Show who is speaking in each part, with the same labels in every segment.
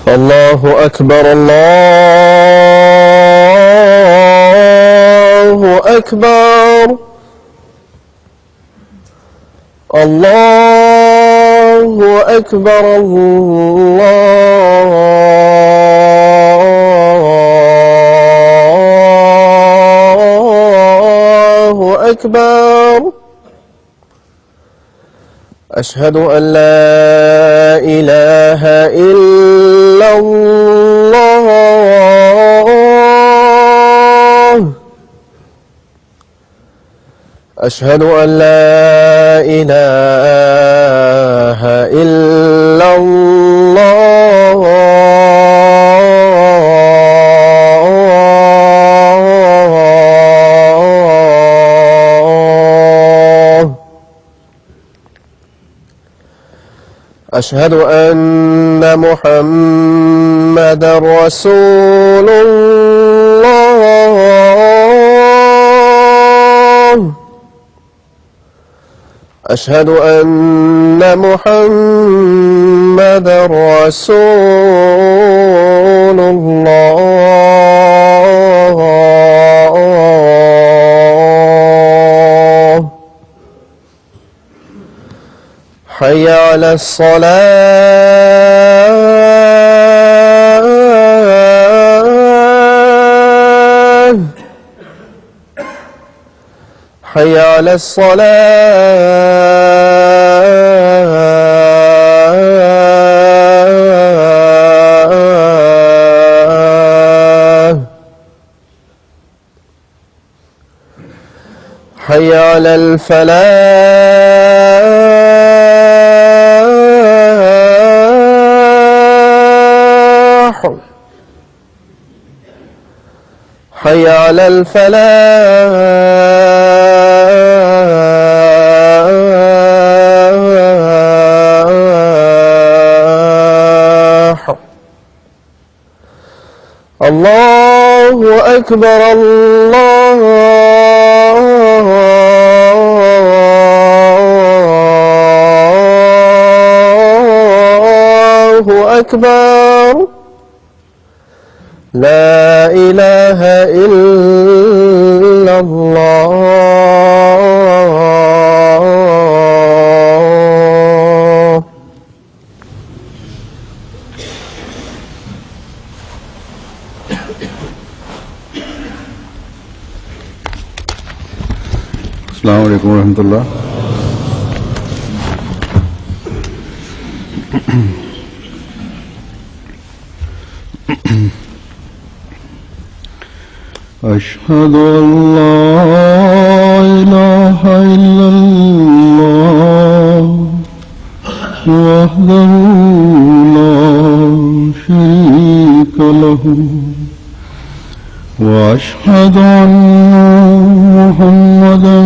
Speaker 1: الله أكبر الله أكبر الله أكبر الله أكبر. أشهد أن لا إله إلا الله. أشهد أن لا إله إلا الله. أشهد أن محمدًا رسول الله. أشهد أن محمدًا رسول الله. حي على الصلاة. حي على الصلاة. حي على الفلاح. حي على الفلاح. الله أكبر الله أكبر. لا إله إلا الله.
Speaker 2: السلام عليكم ورحمة الله. أشهد أن لا إله إلا الله وحده لا شريك له وأشهد أن محمدا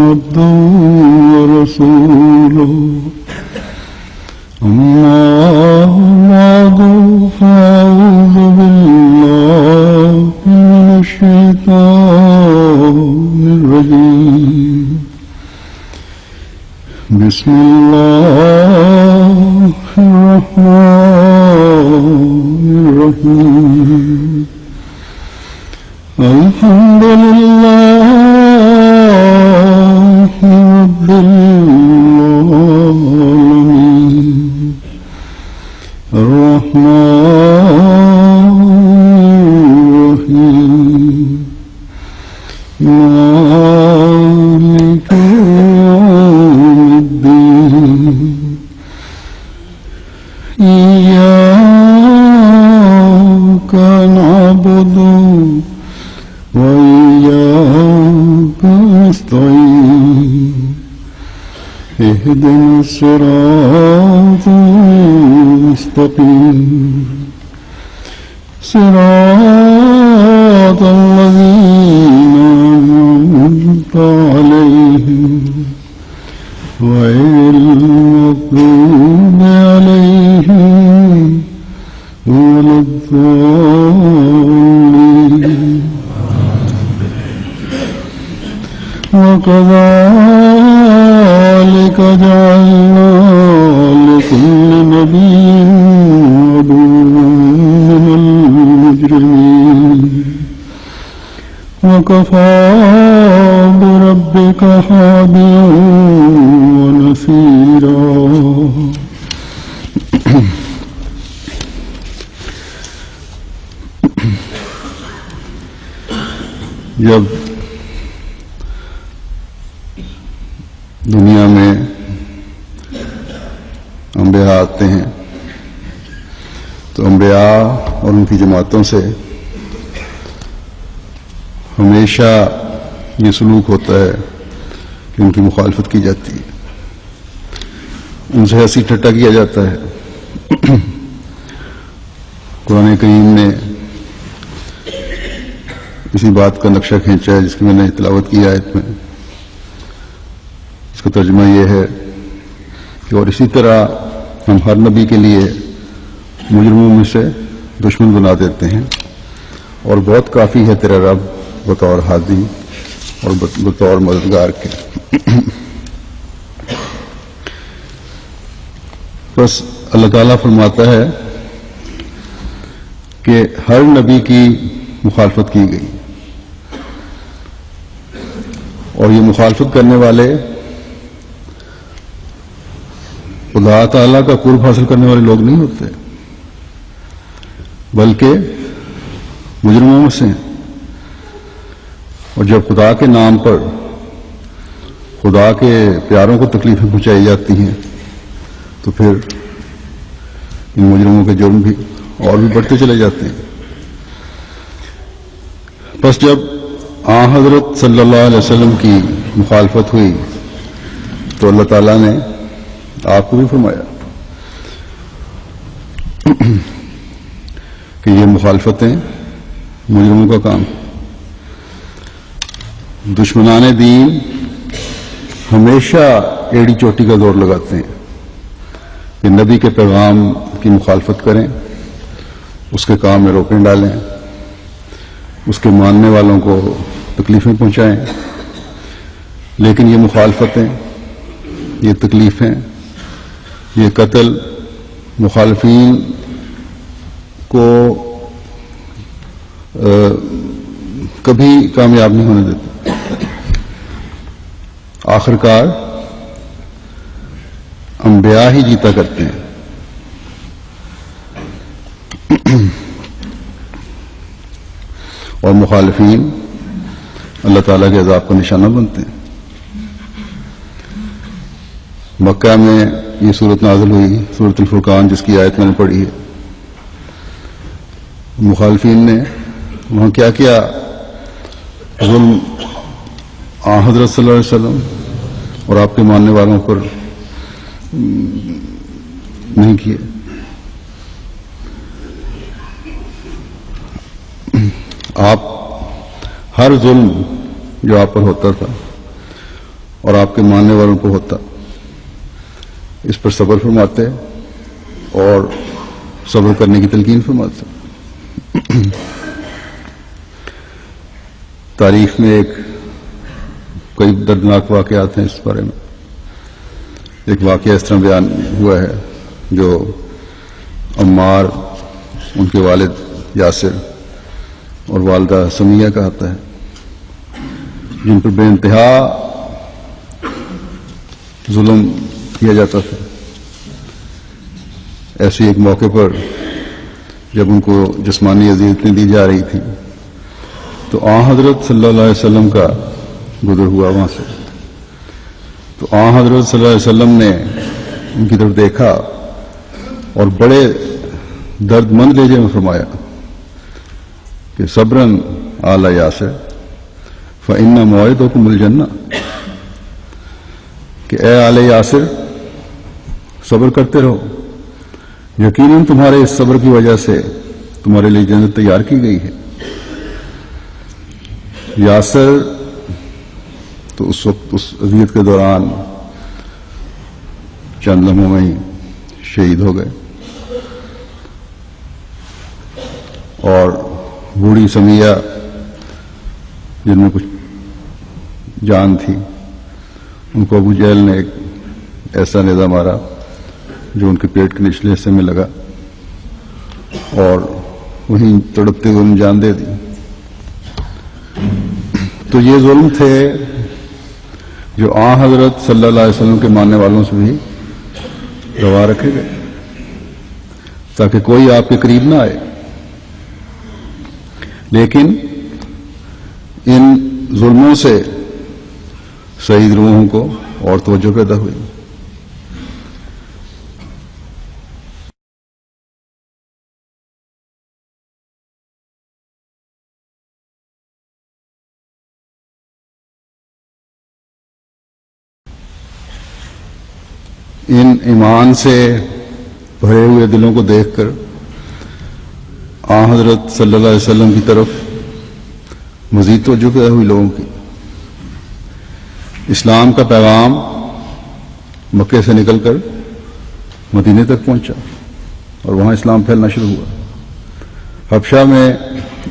Speaker 2: عبده ورسوله. أما بعد فأعوذ بالله من الشيطان الرجيم. بسم الله الرحمن الرحيم. الحمد لله رب العالمين الرحمن الرحيم مالك يوم الدين. إياك نعبد وإياك نستعين. اهدنا الصراط المستقيم صراط الذين أنعمت عليهم غير المغضوب عليهم الضالين وكذلك جعلنا لكل نبي عدوا من المجرمين وكفى بربك هاديا ونصيرا. جب دنیا میں انبیاء آتے ہیں تو انبیاء اور ان کی جماعتوں سے ہمیشہ یہ سلوک ہوتا ہے کہ ان کی مخالفت کی جاتی ہے، ان سے ہنسی ٹھٹا کیا جاتا ہے. قرآن کریم نے اسی بات کا نقشہ کھینچا ہے جس کی میں نے تلاوت کی آیت میں. اس کا ترجمہ یہ ہے کہ اور اسی طرح ہم ہر نبی کے لیے مجرموں میں سے دشمن بنا دیتے ہیں اور بہت کافی ہے تیرا رب بطور ہادی اور بطور مددگار کے. بس اللہ تعالیٰ فرماتا ہے کہ ہر نبی کی مخالفت کی گئی اور یہ مخالفت کرنے والے خدا تعالیٰ کا قرب حاصل کرنے والے لوگ نہیں ہوتے بلکہ مجرموں میں سے ہیں. اور جب خدا کے نام پر خدا کے پیاروں کو تکلیفیں پہنچائی جاتی ہیں تو پھر ان مجرموں کے جرم بھی اور بھی بڑھتے چلے جاتے ہیں. بس جب آن حضرت صلی اللہ علیہ وسلم کی مخالفت ہوئی تو اللہ تعالیٰ نے آپ کو بھی فرمایا کہ یہ مخالفتیں مجرموں کا کام. دشمنان دین ہمیشہ ایڑی چوٹی کا دور لگاتے ہیں کہ نبی کے پیغام کی مخالفت کریں، اس کے کام میں روکیں ڈالیں، اس کے ماننے والوں کو تکلیفیں پہنچائیں. لیکن یہ مخالفتیں، یہ تکلیفیں، یہ قتل مخالفین کو کبھی کامیاب نہیں ہونے دیتے. آخرکار انبیاء ہی جیتا کرتے ہیں. اور مخالفین اللہ تعالیٰ کے عذاب کا نشانہ بنتے ہیں. مکہ میں یہ صورت نازل ہوئی، سورۃ الفرقان، جس کی آیت میں نے پڑھی ہے. مخالفین نے وہاں کیا کیا ظلم آن حضرت صلی اللہ علیہ وسلم اور آپ کے ماننے والوں پر نہیں کیے. آپ ہر ظلم جو آپ پر ہوتا تھا اور آپ کے ماننے والوں کو ہوتا، اس پر صبر فرماتے اور صبر کرنے کی تلقین فرماتے. تاریخ میں کئی دردناک واقعات ہیں اس بارے میں. ایک واقعہ اس طرح بیان ہوا ہے جو عمار، ان کے والد یاسر اور والدہ سمیہ کا آتا ہے، جن پر بے انتہا ظلم کیا جاتا تھا. ایسے ایک موقع پر جب ان کو جسمانی اذیتیں دی جا رہی تھی تو آن حضرت صلی اللہ علیہ وسلم کا گزر ہوا وہاں سے. تو آن حضرت صلی اللہ علیہ وسلم نے ان کی طرف دیکھا اور بڑے درد مند لہجے میں فرمایا کہ صبرن آل یاسر فإن موعدکم الجنہ، کہ اے آل یاسر صبر کرتے رہو، یقیناً تمہارے اس صبر کی وجہ سے تمہارے لیے جنت تیار کی گئی ہے. یاسر تو اس وقت اس اذیت کے دوران چند لمحوں میں ہی شہید ہو گئے. اور بوڑھی سمیہ جن میں کچھ جان تھی، ان کو ابو جہل نے ایک ایسا نیزہ مارا جو ان کے پیٹ کے نچلے حصے میں لگا اور وہیں تڑپتے ہوئے جان دے دی۔ تو یہ ظلم تھے جو آن حضرت صلی اللہ علیہ وسلم کے ماننے والوں سے بھی روا رکھے گئے تاکہ کوئی آپ کے قریب نہ آئے، لیکن ان ظلموں سے شہید روحوں کو اور توجہ پیدا ہوئی۔ ان ایمان سے بھرے ہوئے دلوں کو دیکھ کر آن حضرت صلی اللہ علیہ وسلم کی طرف مزید توجہ پیدا ہوئی لوگوں کی۔ اسلام کا پیغام مکے سے نکل کر مدینے تک پہنچا اور وہاں اسلام پھیلنا شروع ہوا۔ حبشہ میں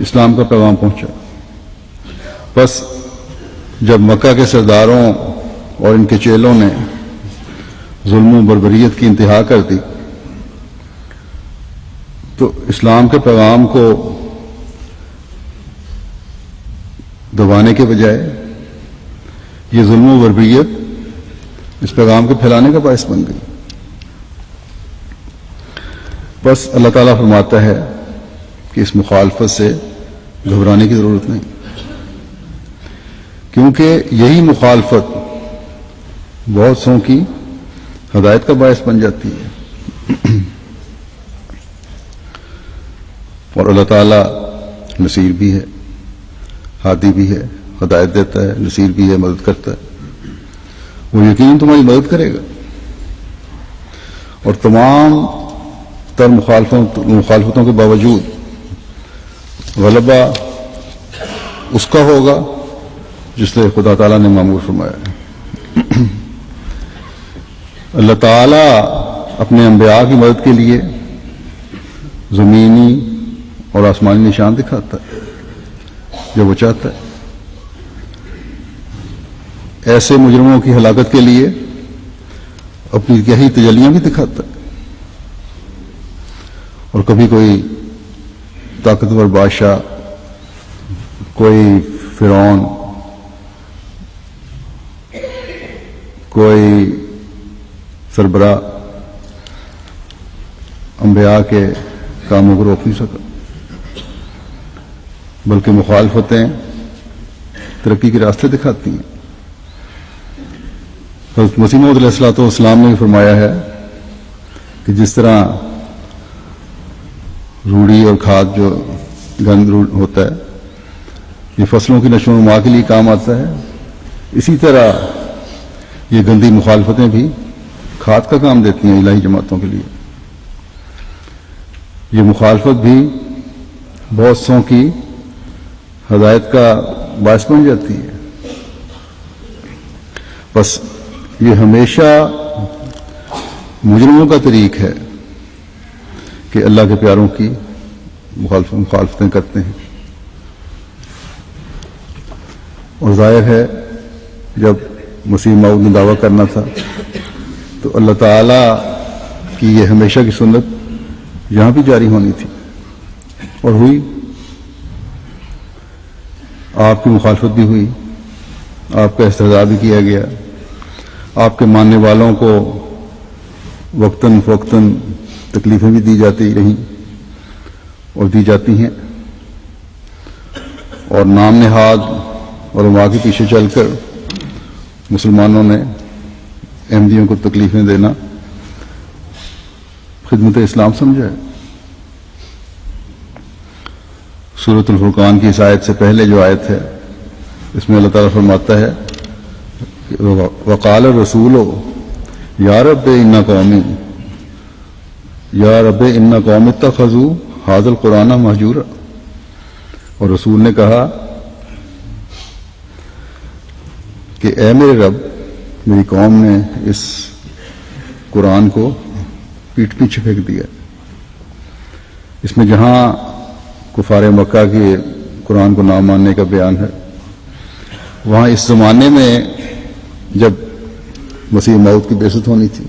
Speaker 2: اسلام کا پیغام پہنچا۔ بس جب مکہ کے سرداروں اور ان کے چیلوں نے ظلم و بربریت کی انتہا کر دی تو اسلام کے پیغام کو دبانے کے بجائے یہ ظلم و بربریت اس پیغام کو پھیلانے کا باعث بن گئی۔ بس اللہ تعالیٰ فرماتا ہے کہ اس مخالفت سے گھبرانے کی ضرورت نہیں، کیونکہ یہی مخالفت بہت سوں کی ہدایت کا باعث بن جاتی ہے، اور اللہ تعالیٰ نصیر بھی ہے، ہادی بھی ہے، ہدایت دیتا ہے، نصیر بھی ہے، مدد کرتا ہے۔ وہ یقیناً تمہاری مدد کرے گا، اور تمام تر مخالفتوں کے باوجود غلبہ اس کا ہوگا جس سے خدا تعالیٰ نے معمور فرمایا ہے۔ اللہ تعالیٰ اپنے انبیاء کی مدد کے لیے زمینی اور آسمانی نشان دکھاتا ہے جب وہ چاہتا ہے۔ ایسے مجرموں کی ہلاکت کے لیے اپنی یہی تجلیاں بھی دکھاتا ہے، اور کبھی کوئی طاقتور بادشاہ، کوئی فرعون، کوئی سربراہ انبیاء کے کاموں کو روک نہیں سکا، بلکہ مخالفتیں ترقی کے راستے دکھاتی ہیں۔ حضرت مسیح موعود علیہ الصلوۃ والسلام نے بھی فرمایا ہے کہ جس طرح روڑی اور کھاد جو گند ہوتا ہے یہ فصلوں کی نشو و نما کے لیے کام آتا ہے، اسی طرح یہ گندی مخالفتیں بھی کھاد کا کام دیتی ہیں الہی جماعتوں کے لیے۔ یہ مخالفت بھی بہت سوں کی ہدایت کا باعث بن جاتی ہے۔ بس یہ ہمیشہ مجرموں کا طریق ہے کہ اللہ کے پیاروں کی مخالفتیں کرتے ہیں، اور ظاہر ہے جب مسیح موعود نے دعویٰ کرنا تھا تو اللہ تعالیٰ کی یہ ہمیشہ کی سنت یہاں بھی جاری ہونی تھی، اور ہوئی۔ آپ کی مخالفت بھی ہوئی، آپ کا استہزاء بھی کیا گیا، آپ کے ماننے والوں کو وقتاً فوقتاً تکلیفیں بھی دی جاتی رہیں اور دی جاتی ہیں، اور نام نہاد اور علماء کے پیچھے چل کر مسلمانوں نے احمدیوں کو تکلیفیں دینا خدمت اسلام سمجھا ہے۔ سورۃ الفرقان کی اس آیت سے پہلے جو آیت ہے اس میں اللہ تعالیٰ فرماتا ہے وقال الرسول یا رب ان قومی یا رب ان قوم اتخذوا ھذا القرآن مہجورا، اور رسول نے کہا کہ اے میرے رب، میری قوم نے اس قرآن کو پیٹھ پیچھے پھینک دیا، اس میں جہاں کفار مکہ کے قرآن کو نہ ماننے کا بیان ہے. وہاں اس زمانے میں جب مسیح موعود کی بعثت ہونی تھی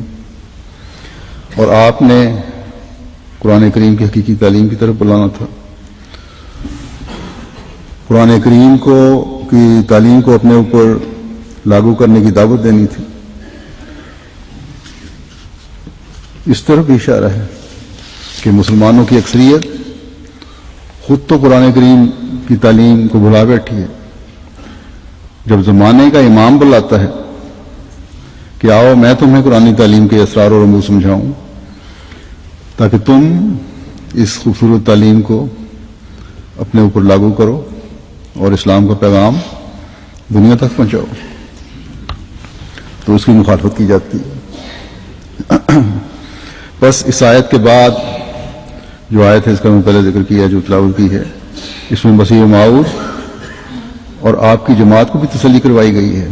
Speaker 2: اور آپ نے قرآن کریم کی حقیقی تعلیم کی طرف بلانا تھا، قرآن کریم کی تعلیم کو اپنے اوپر لاگو کرنے کی دعوت دینی تھی. اس طرف بھی اشارہ ہے کہ مسلمانوں کی اکثریت خود تو قرآن کریم کی تعلیم کو بھلا بیٹھی ہے. جب زمانے کا امام بلاتا ہے کہ آؤ میں تمہیں قرآن تعلیم کے اسرار و رموز سمجھاؤں تاکہ تم اس خوبصورت تعلیم کو اپنے اوپر لاگو کرو اور اسلام کا پیغام دنیا تک پہنچاؤ، تو اس کی مخالفت کی جاتی ہے. بس اس آیت کے بعد جو آیت ہے اس کا میں پہلے ذکر کیا جو تلاوت کی ہے، اس میں مسیح موعود اور آپ کی جماعت کو بھی تسلی کروائی گئی ہے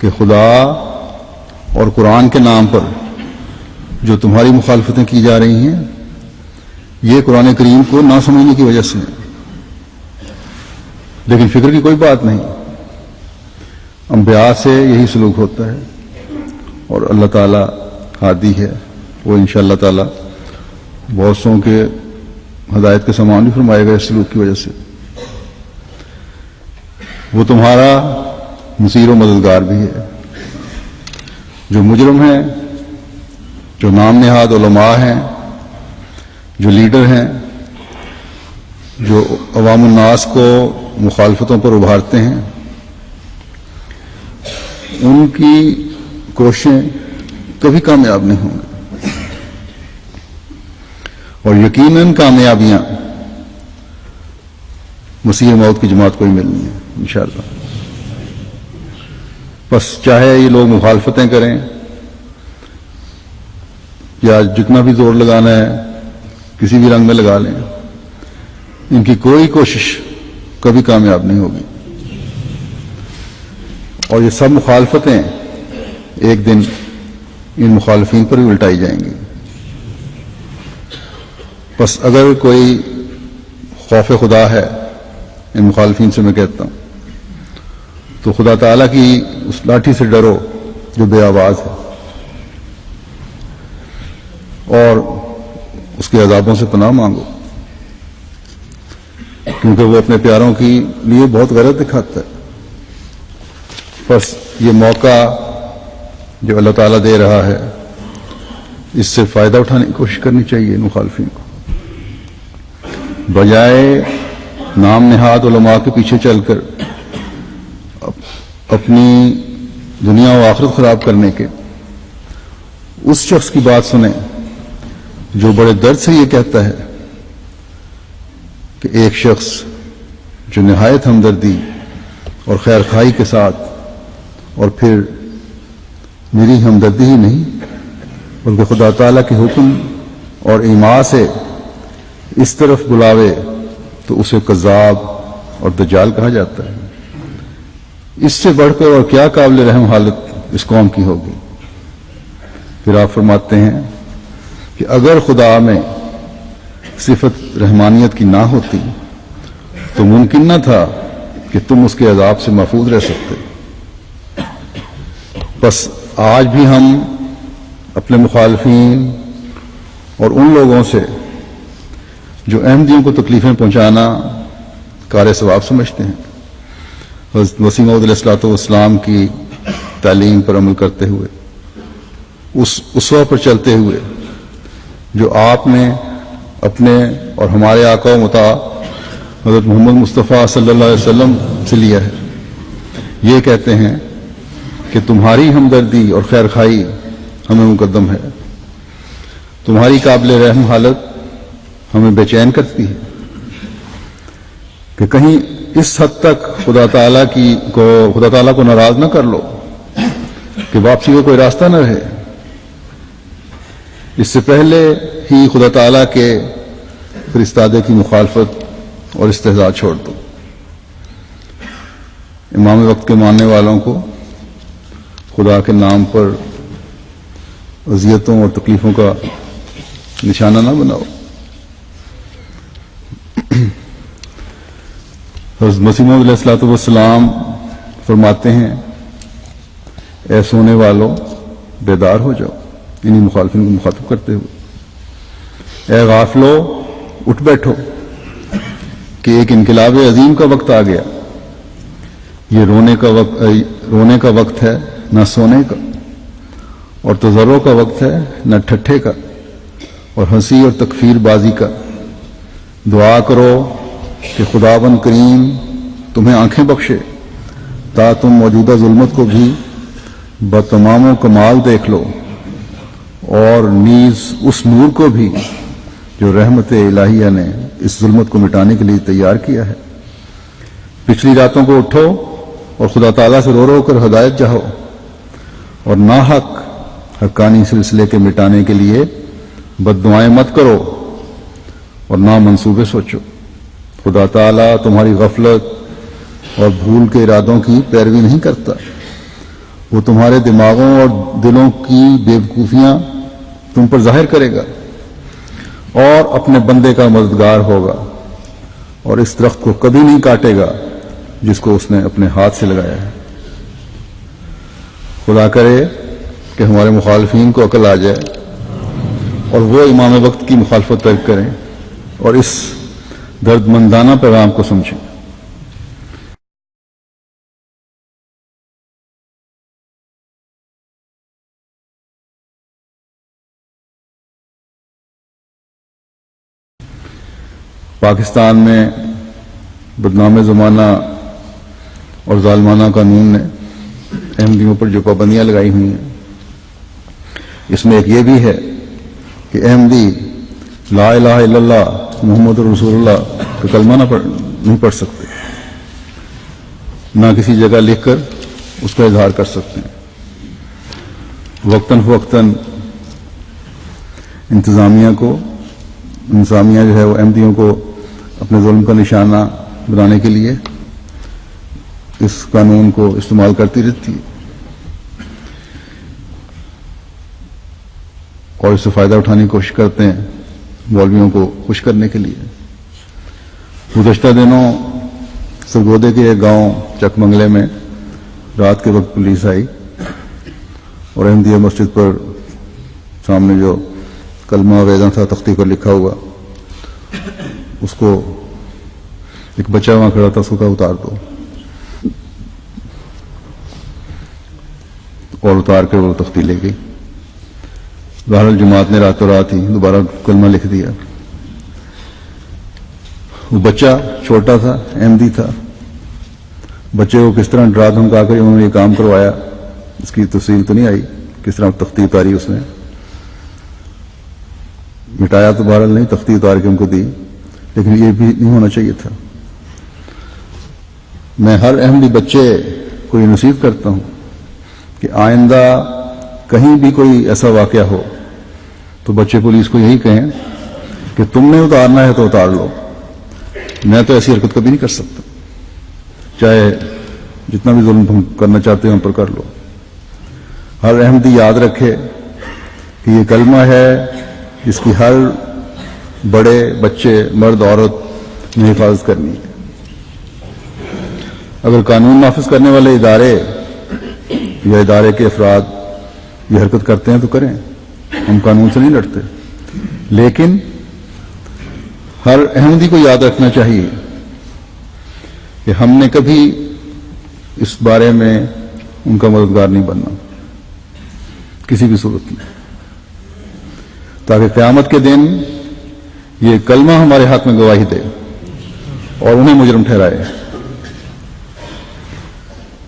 Speaker 2: کہ خدا اور قرآن کے نام پر جو تمہاری مخالفتیں کی جا رہی ہیں یہ قرآن کریم کو نہ سمجھنے کی وجہ سے ہیں. لیکن فکر کی کوئی بات نہیں، انبیاء سے یہی سلوک ہوتا ہے اور اللہ تعالیٰ ہادی ہے، وہ انشاءاللہ تعالیٰ بہت سوں کے ہدایت کے سامان بھی فرمائے گا اس سلوک کی وجہ سے. وہ تمہارا نصیر و مددگار بھی ہے. جو مجرم ہیں، جو نام نہاد علماء ہیں، جو لیڈر ہیں، جو عوام الناس کو مخالفتوں پر ابھارتے ہیں، ان کی کوششیں کبھی کامیاب نہیں ہوں گی اور یقیناً کامیابیاں مسیح موعود کی جماعت کو ہی ملنی ہے انشاءاللہ. بس چاہے یہ لوگ مخالفتیں کریں یا جتنا بھی زور لگانا ہے کسی بھی رنگ میں لگا لیں، ان کی کوئی کوشش کبھی کامیاب نہیں ہوگی اور یہ سب مخالفتیں ایک دن ان مخالفین پر ہی الٹائی جائیں گی. بس اگر کوئی خوف خدا ہے ان مخالفین سے میں کہتا ہوں تو خدا تعالیٰ کی اس لاٹھی سے ڈرو جو بے آواز ہے اور اس کے عذابوں سے پناہ مانگو، کیونکہ وہ اپنے پیاروں کے لیے بہت غیرت دکھاتا ہے. بس یہ موقع جو اللہ تعالیٰ دے رہا ہے اس سے فائدہ اٹھانے کی کوشش کرنی چاہیے مخالفین کو، بجائے نام نہاد علماء کے پیچھے چل کر اپنی دنیا و آخرت خراب کرنے کے. اس شخص کی بات سنیں جو بڑے درد سے یہ کہتا ہے کہ ایک شخص جو نہایت ہمدردی اور خیر خواہی کے ساتھ اور پھر میری ہمدردی ہی نہیں بلکہ خدا تعالیٰ کے حکم اور ایما سے اس طرف بلاوے تو اسے کذاب اور دجال کہا جاتا ہے. اس سے بڑھ کر اور کیا قابل رحم حالت اس قوم کی ہوگی. پھر آپ فرماتے ہیں کہ اگر خدا میں صفت رحمانیت کی نہ ہوتی تو ممکن نہ تھا کہ تم اس کے عذاب سے محفوظ رہ سکتے. بس آج بھی ہم اپنے مخالفین اور ان لوگوں سے جو احمدیوں کو تکلیفیں پہنچانا کار ثواب سمجھتے ہیں حضرت مسیح موعود علیہ الصلوۃ والسلام کی تعلیم پر عمل کرتے ہوئے، اس اسوہ پر چلتے ہوئے جو آپ نے اپنے اور ہمارے آقا و مطاع حضرت محمد مصطفیٰ صلی اللہ علیہ وسلم سے لیا ہے، یہ کہتے ہیں کہ تمہاری ہمدردی اور خیر خواہی ہمیں مقدم ہے، تمہاری قابل رحم حالت ہمیں بے چین کرتی ہے کہ کہیں اس حد تک خدا تعالیٰ کو ناراض نہ کر لو کہ واپسی کا کوئی راستہ نہ رہے. اس سے پہلے ہی خدا تعالیٰ کے فرستادے کی مخالفت اور استہزاء چھوڑ دو. امام وقت کے ماننے والوں کو خدا کے نام پر اذیتوں اور تکلیفوں کا نشانہ نہ بناؤ. حضرت مسیح موعود علیہ الصلوۃ والسلام فرماتے ہیں اے سونے والو بیدار ہو جاؤ، انہی مخالفین کو مخاطب کرتے ہوئے، اے غافلو اٹھ بیٹھو کہ ایک انقلاب عظیم کا وقت آ گیا، یہ رونے کا وقت ہے نہ سونے کا، اور تضرع کا وقت ہے نہ ٹھٹھے کا، اور ہنسی اور تکفیر بازی کا۔ دعا کرو کہ خداوند کریم تمہیں آنکھیں بخشے تا تم موجودہ ظلمت کو بھی بتمام و کمال دیکھ لو، اور نیز اس نور کو بھی جو رحمت الہیہ نے اس ظلمت کو مٹانے کے لیے تیار کیا ہے۔ پچھلی راتوں کو اٹھو اور خدا تعالیٰ سے رو رو کر ہدایت چاہو، اور ناحق حقانی سلسلے کے مٹانے کے لیے بد دعائیں مت کرو اور نہ منصوبے سوچو۔ خدا تعالیٰ تمہاری غفلت اور بھول کے ارادوں کی پیروی نہیں کرتا، وہ تمہارے دماغوں اور دلوں کی بیوقوفیاں تم پر ظاہر کرے گا اور اپنے بندے کا مددگار ہوگا، اور اس درخت کو کبھی نہیں کاٹے گا جس کو اس نے اپنے ہاتھ سے لگایا ہے۔ خدا کرے کہ ہمارے مخالفین کو عقل آ جائے اور وہ امام وقت کی مخالفت ترک کریں اور اس درد مندانہ پیغام کو سمجھیں۔ پاکستان میں بدنام زمانہ اور ظالمانہ قانون نے احمدیوں پر جو پابندیاں لگائی ہوئی ہیں، اس میں ایک یہ بھی ہے کہ احمدی لا الہ الا اللہ محمد رسول اللہ کا کلمہ نہیں پڑھ سکتے، نہ کسی جگہ لکھ کر اس کا اظہار کر سکتے ہیں۔ وقتاً فوقتاً انتظامیہ جو ہے وہ احمدیوں کو اپنے ظلم کا نشانہ بنانے کے لیے اس قانون کو استعمال کرتی رہتی ہے اور اس سے فائدہ اٹھانے کی کوشش کرتے ہیں مولویوں کو خوش کرنے کے لیے۔ گزشتہ دنوں سرگودے کے ایک گاؤں چک منگلے میں رات کے وقت پولیس آئی اور احمدیہ مسجد پر سامنے جو کلمہ ویزاں تھا تختی پر لکھا ہوا، اس کو ایک بچہ وہاں کھڑا تھا، اس کو کہا اتار دو، اور اتار کر وہ تختی لے گئی۔ بہرحال جماعت نے راتوں رات ہی دوبارہ کلمہ لکھ دیا۔ وہ بچہ چھوٹا تھا، احمدی تھا، بچے کو کس طرح ڈرا دھمکا کر انہوں نے یہ کام کروایا، اس کی تفصیل تو نہیں آئی، کس طرح تختی اتاری اس نے، مٹایا تو بہرحال نہیں، تختی اتار کے ان کو دی، لیکن یہ بھی نہیں ہونا چاہیے تھا۔ میں ہر احمدی بچے کو یہ نصیحت کرتا ہوں کہ آئندہ کہیں بھی کوئی ایسا واقعہ ہو تو بچے پولیس کو یہی کہیں کہ تم نے اتارنا ہے تو اتار لو، میں تو ایسی حرکت کبھی نہیں کر سکتا، چاہے جتنا بھی ظلم تم کرنا چاہتے ہو ہم پر کر لو۔ ہر احمدی یاد رکھے کہ یہ کلمہ ہے جس کی ہر بڑے بچے مرد عورت نے حفاظت کرنی ہے۔ اگر قانون نافذ کرنے والے ادارے یا ادارے کے افراد یہ حرکت کرتے ہیں تو کریں، ہم قانون سے نہیں لڑتے، لیکن ہر احمدی کو یاد رکھنا چاہیے کہ ہم نے کبھی اس بارے میں ان کا مددگار نہیں بننا کسی بھی صورت میں، تاکہ قیامت کے دن یہ کلمہ ہمارے حق میں گواہی دے اور انہیں مجرم ٹھہرائے۔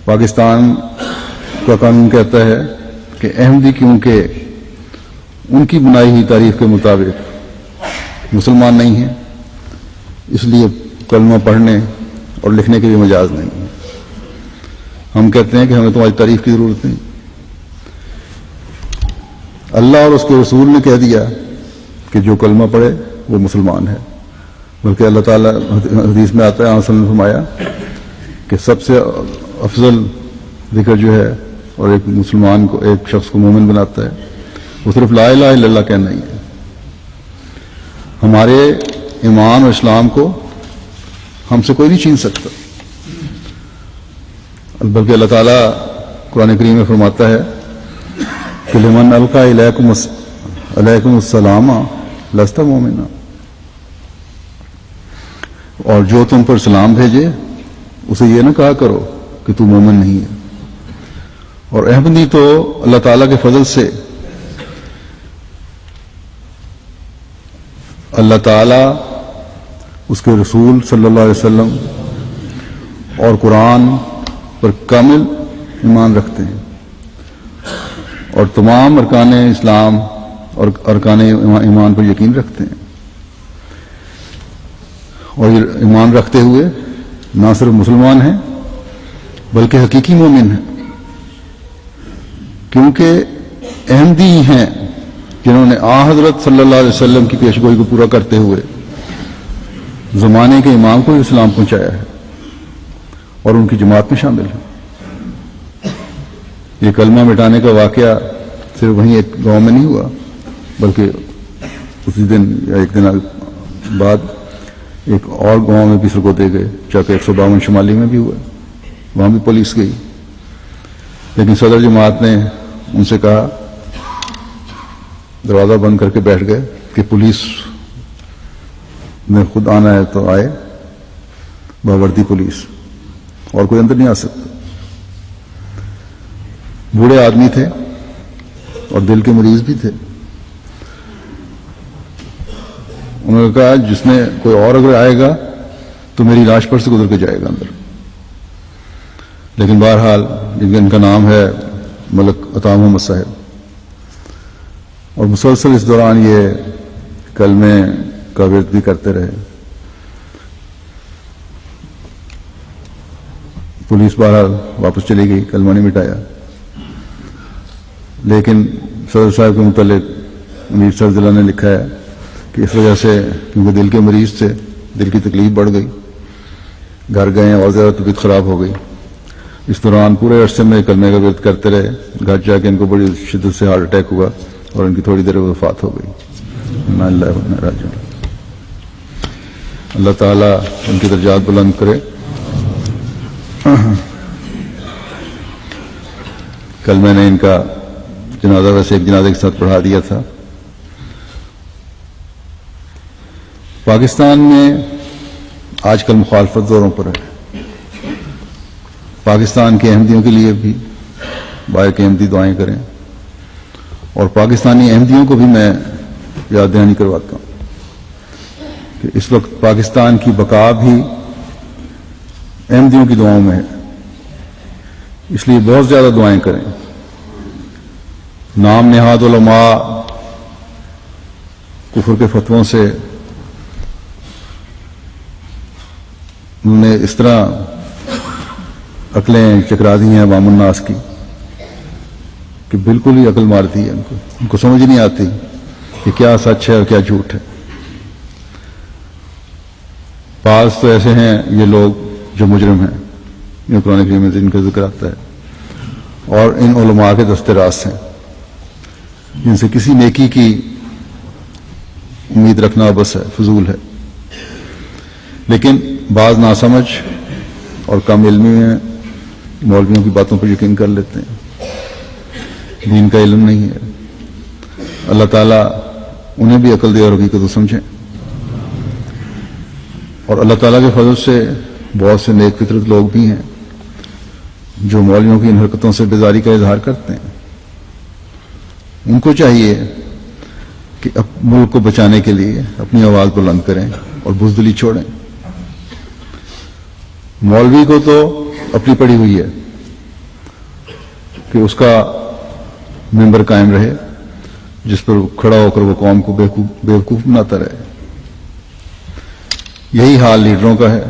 Speaker 2: پاکستان کا قانون کہتا ہے کہ احمدی کیونکہ ان کی بنائی ہوئی تاریخ کے مطابق مسلمان نہیں ہیں، اس لیے کلمہ پڑھنے اور لکھنے کی بھی مجاز نہیں ہے۔ ہم کہتے ہیں کہ ہمیں تمہاری تعریف کی ضرورت نہیں، اللہ اور اس کے رسول نے کہہ دیا کہ جو کلمہ پڑھے وہ مسلمان ہے، بلکہ اللہ تعالیٰ حدیث میں آتا ہے، آپ نے فرمایا کہ سب سے افضل ذکر جو ہے اور ایک مسلمان کو، ایک شخص کو مومن بناتا ہے، وہ صرف لا الہ الا اللہ کہنا ہی ہے۔ ہمارے ایمان اور اسلام کو ہم سے کوئی نہیں چھین سکتا. بلکہ اللہ تعالیٰ قرآن کریم میں فرماتا ہے کہ لمن القا علیکم السلام لست مومنا، اور جو تم پر سلام بھیجے اسے یہ نہ کہا کرو کہ تو مومن نہیں ہے. اور احمدی تو اللہ تعالیٰ کے فضل سے اللہ تعالیٰ، اس کے رسول صلی اللہ علیہ وسلم اور قرآن پر کامل ایمان رکھتے ہیں، اور تمام ارکان اسلام اور ارکان ایمان پر یقین رکھتے ہیں. اور یہ ایمان رکھتے ہوئے نہ صرف مسلمان ہیں بلکہ حقیقی مومن ہیں، کیونکہ احمدی ہیں جنہوں نے حضرت صلی اللہ علیہ وسلم کی پیشگوئی کو پورا کرتے ہوئے زمانے کے امام کو اسلام پہنچایا ہے اور ان کی جماعت میں شامل ہیں. یہ کلمہ مٹانے کا واقعہ صرف وہیں ایک گاؤں میں نہیں ہوا، بلکہ اسی دن یا ایک دن بعد ایک اور گاؤں میں بھی سرگو دے گئے، چاہے 152 شمالی میں بھی ہوا، وہاں بھی پولیس گئی. لیکن صدر جماعت نے ان سے کہا، دروازہ بند کر کے بیٹھ گئے کہ پولیس نے خود آنا ہے تو آئے، باوردی پولیس، اور کوئی اندر نہیں آ سکتا. بوڑھے آدمی تھے اور دل کے مریض بھی تھے. انہوں نے کہا جس نے کوئی اور اگر آئے گا تو میری لاش پر سے گزر کے جائے گا اندر. لیکن بہرحال ان کا نام ہے ملک عطا محمد صاحب، اور مسلسل اس دوران یہ کلمے کا ورد بھی کرتے رہے. پولیس بہرحال واپس چلی گئی، کلمہ نہیں مٹایا. لیکن صدر صاحب کے متعلق امیر صاحب ضلع نے لکھا ہے کہ اس وجہ سے کیونکہ دل کے مریض تھے، دل کی تکلیف بڑھ گئی، گھر گئے اور زیادہ طبیعت خراب ہو گئی. اس دوران پورے عرصے میں کلمے کا ورد کرتے رہے. گھر جا کے ان کو بڑی شدت سے ہارٹ اٹیک ہوا اور ان کی تھوڑی دیر وفات ہو گئی. انا للہ و انا الیہ راجعون. اللہ تعالیٰ ان کی درجات بلند کرے. کل میں نے ان کا جنازہ ویسے ایک جنازے کے ساتھ پڑھا دیا تھا. پاکستان میں آج کل مخالفت زوروں پر ہے. پاکستان کے احمدیوں کے لیے بھی بائک احمدی دعائیں کریں، اور پاکستانی احمدیوں کو بھی میں یاد دہانی کرواتا ہوں کہ اس وقت پاکستان کی بقا بھی احمدیوں کی دعاؤں میں ہے. اس لیے بہت زیادہ دعائیں کریں. نام نہاد علماء کفر کے فتووں سے انہوں نے اس طرح عقلیں چکرا دی ہیں عوام الناس کی کہ بالکل ہی عقل مار دی ہے. ان کو سمجھ نہیں آتی کہ کیا سچ ہے اور کیا جھوٹ ہے. بعض تو ایسے ہیں یہ لوگ جو مجرم ہیں، یہ قرآن کریم میں جن کا ذکر آتا ہے، اور ان علماء کے دست راست ہیں جن سے کسی نیکی کی امید رکھنا بس ہے، فضول ہے. لیکن بعض ناسمجھ اور کم علمی میں مولویوں کی باتوں پر یقین کر لیتے ہیں. دین کا علم نہیں ہے. اللہ تعالیٰ انہیں بھی عقل دے اور حقیقت کو سمجھیں. اور اللہ تعالیٰ کے فضل سے بہت سے نیک فطرت لوگ بھی ہیں جو مولویوں کی ان حرکتوں سے بیزاری کا اظہار کرتے ہیں. ان کو چاہیے کہ ملک کو بچانے کے لیے اپنی آواز بلند کریں اور بزدلی چھوڑیں. مولوی کو تو اپنی پڑی ہوئی ہے کہ اس کا ممبر قائم رہے جس پر کھڑا ہو کر وہ قوم کو بیوقوف بناتا رہے. یہی حال لیڈروں کا ہے.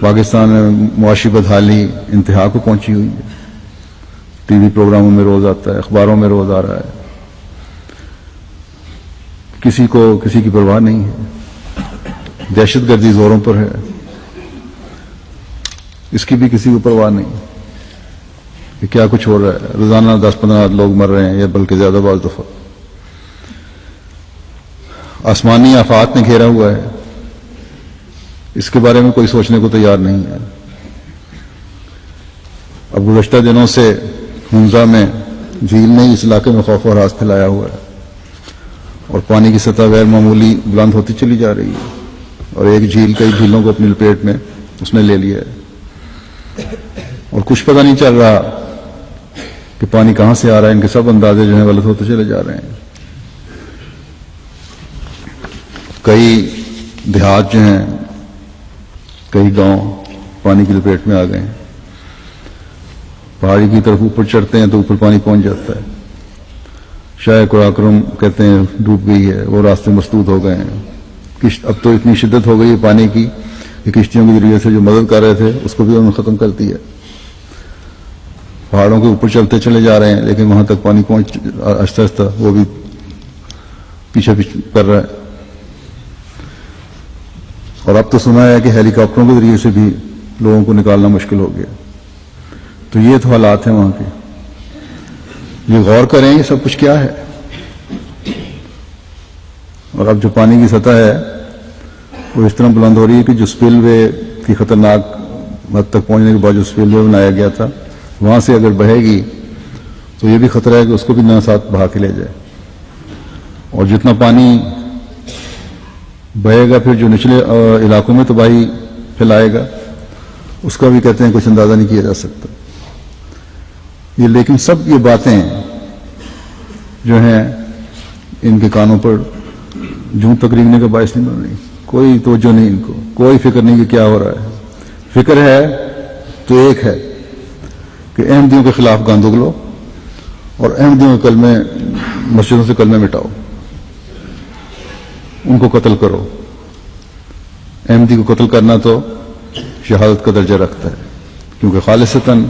Speaker 2: پاکستان میں معاشی بدحالی انتہا کو پہنچی ہوئی ہے. ٹی وی پروگراموں میں روز آتا ہے، اخباروں میں روز آ رہا ہے. کسی کو کسی کی پرواہ نہیں ہے. دہشت گردی زوروں پر ہے، اس کی بھی کسی کو پرواہ نہیں کہ کیا کچھ ہو رہا ہے. روزانہ 10-15 لوگ مر رہے ہیں یا بلکہ زیادہ بعض دفعہ. آسمانی آفات نے گھیرا ہوا ہے. اس کے بارے میں کوئی سوچنے کو تیار نہیں ہے۔ اب گزشتہ دنوں سے ہنزا میں جھیل نے اس علاقے میں خوف و ہراس پھیلایا ہوا ہے اور پانی کی سطح غیر معمولی بلند ہوتی چلی جا رہی ہے، اور ایک جھیل کئی جھیلوں کو اپنی لپیٹ میں اس نے لے لیا ہے، اور کچھ پتہ نہیں چل رہا کہ پانی کہاں سے آ رہا ہے۔ ان کے سب اندازے جو ہیں غلط ہوتے چلے جا رہے ہیں۔ کئی دیہات جو ہیں، کئی گاؤں پانی کی لپیٹ میں آ گئے ہیں۔ پہاڑی کی طرف اوپر چڑھتے ہیں تو اوپر پانی پہنچ جاتا ہے۔ شاہ قراقرم کہتے ہیں ڈوب گئی ہے، وہ راستے مسدود ہو گئے ہیں۔ اب تو اتنی شدت ہو گئی ہے پانی کی کہ کشتیوں کے ذریعے سے جو مدد کر رہے تھے اس کو بھی انہوں نے ختم کر دیا۔ پہاڑوں کے اوپر چلتے چلے جا رہے ہیں لیکن وہاں تک پانی پہنچ آہستہ آہستہ وہ بھی پیچھے کر رہا ہے۔ اور اب تو سنا ہے کہ ہیلی کاپٹروں کے ذریعے سے بھی لوگوں کو نکالنا مشکل ہو گیا۔ تو یہ تو حالات ہیں وہاں کے۔ یہ غور کریں یہ سب کچھ کیا ہے۔ اور اب جو پانی کی سطح ہے وہ اس طرح بلند ہو رہی ہے کہ جو سپل وے کی خطرناک حد تک پہنچنے کے بعد جو سپل وے بنایا گیا تھا وہاں سے اگر بہے گی تو یہ بھی خطرہ ہے کہ اس کو بھی نہ ساتھ بہا کے لے جائے، اور جتنا پانی بہے گا پھر جو نچلے علاقوں میں تباہی پھیلائے گا اس کا بھی کہتے ہیں کچھ اندازہ نہیں کیا جا سکتا۔ یہ لیکن سب یہ باتیں جو ہیں ان کے کانوں پر جوں تک رینگنے کا باعث نہیں بن رہی۔ کوئی توجہ نہیں ان کو، کوئی فکر نہیں کہ کیا ہو رہا ہے۔ فکر ہے تو ایک ہے کہ احمدیوں کے خلاف گاند اگلو اور احمدیوں کے کلمے مسجدوں سے کلمے مٹاؤ، ان کو قتل کرو۔ احمدی کو قتل کرنا تو شہادت کا درجہ رکھتا ہے، کیونکہ خالصتاً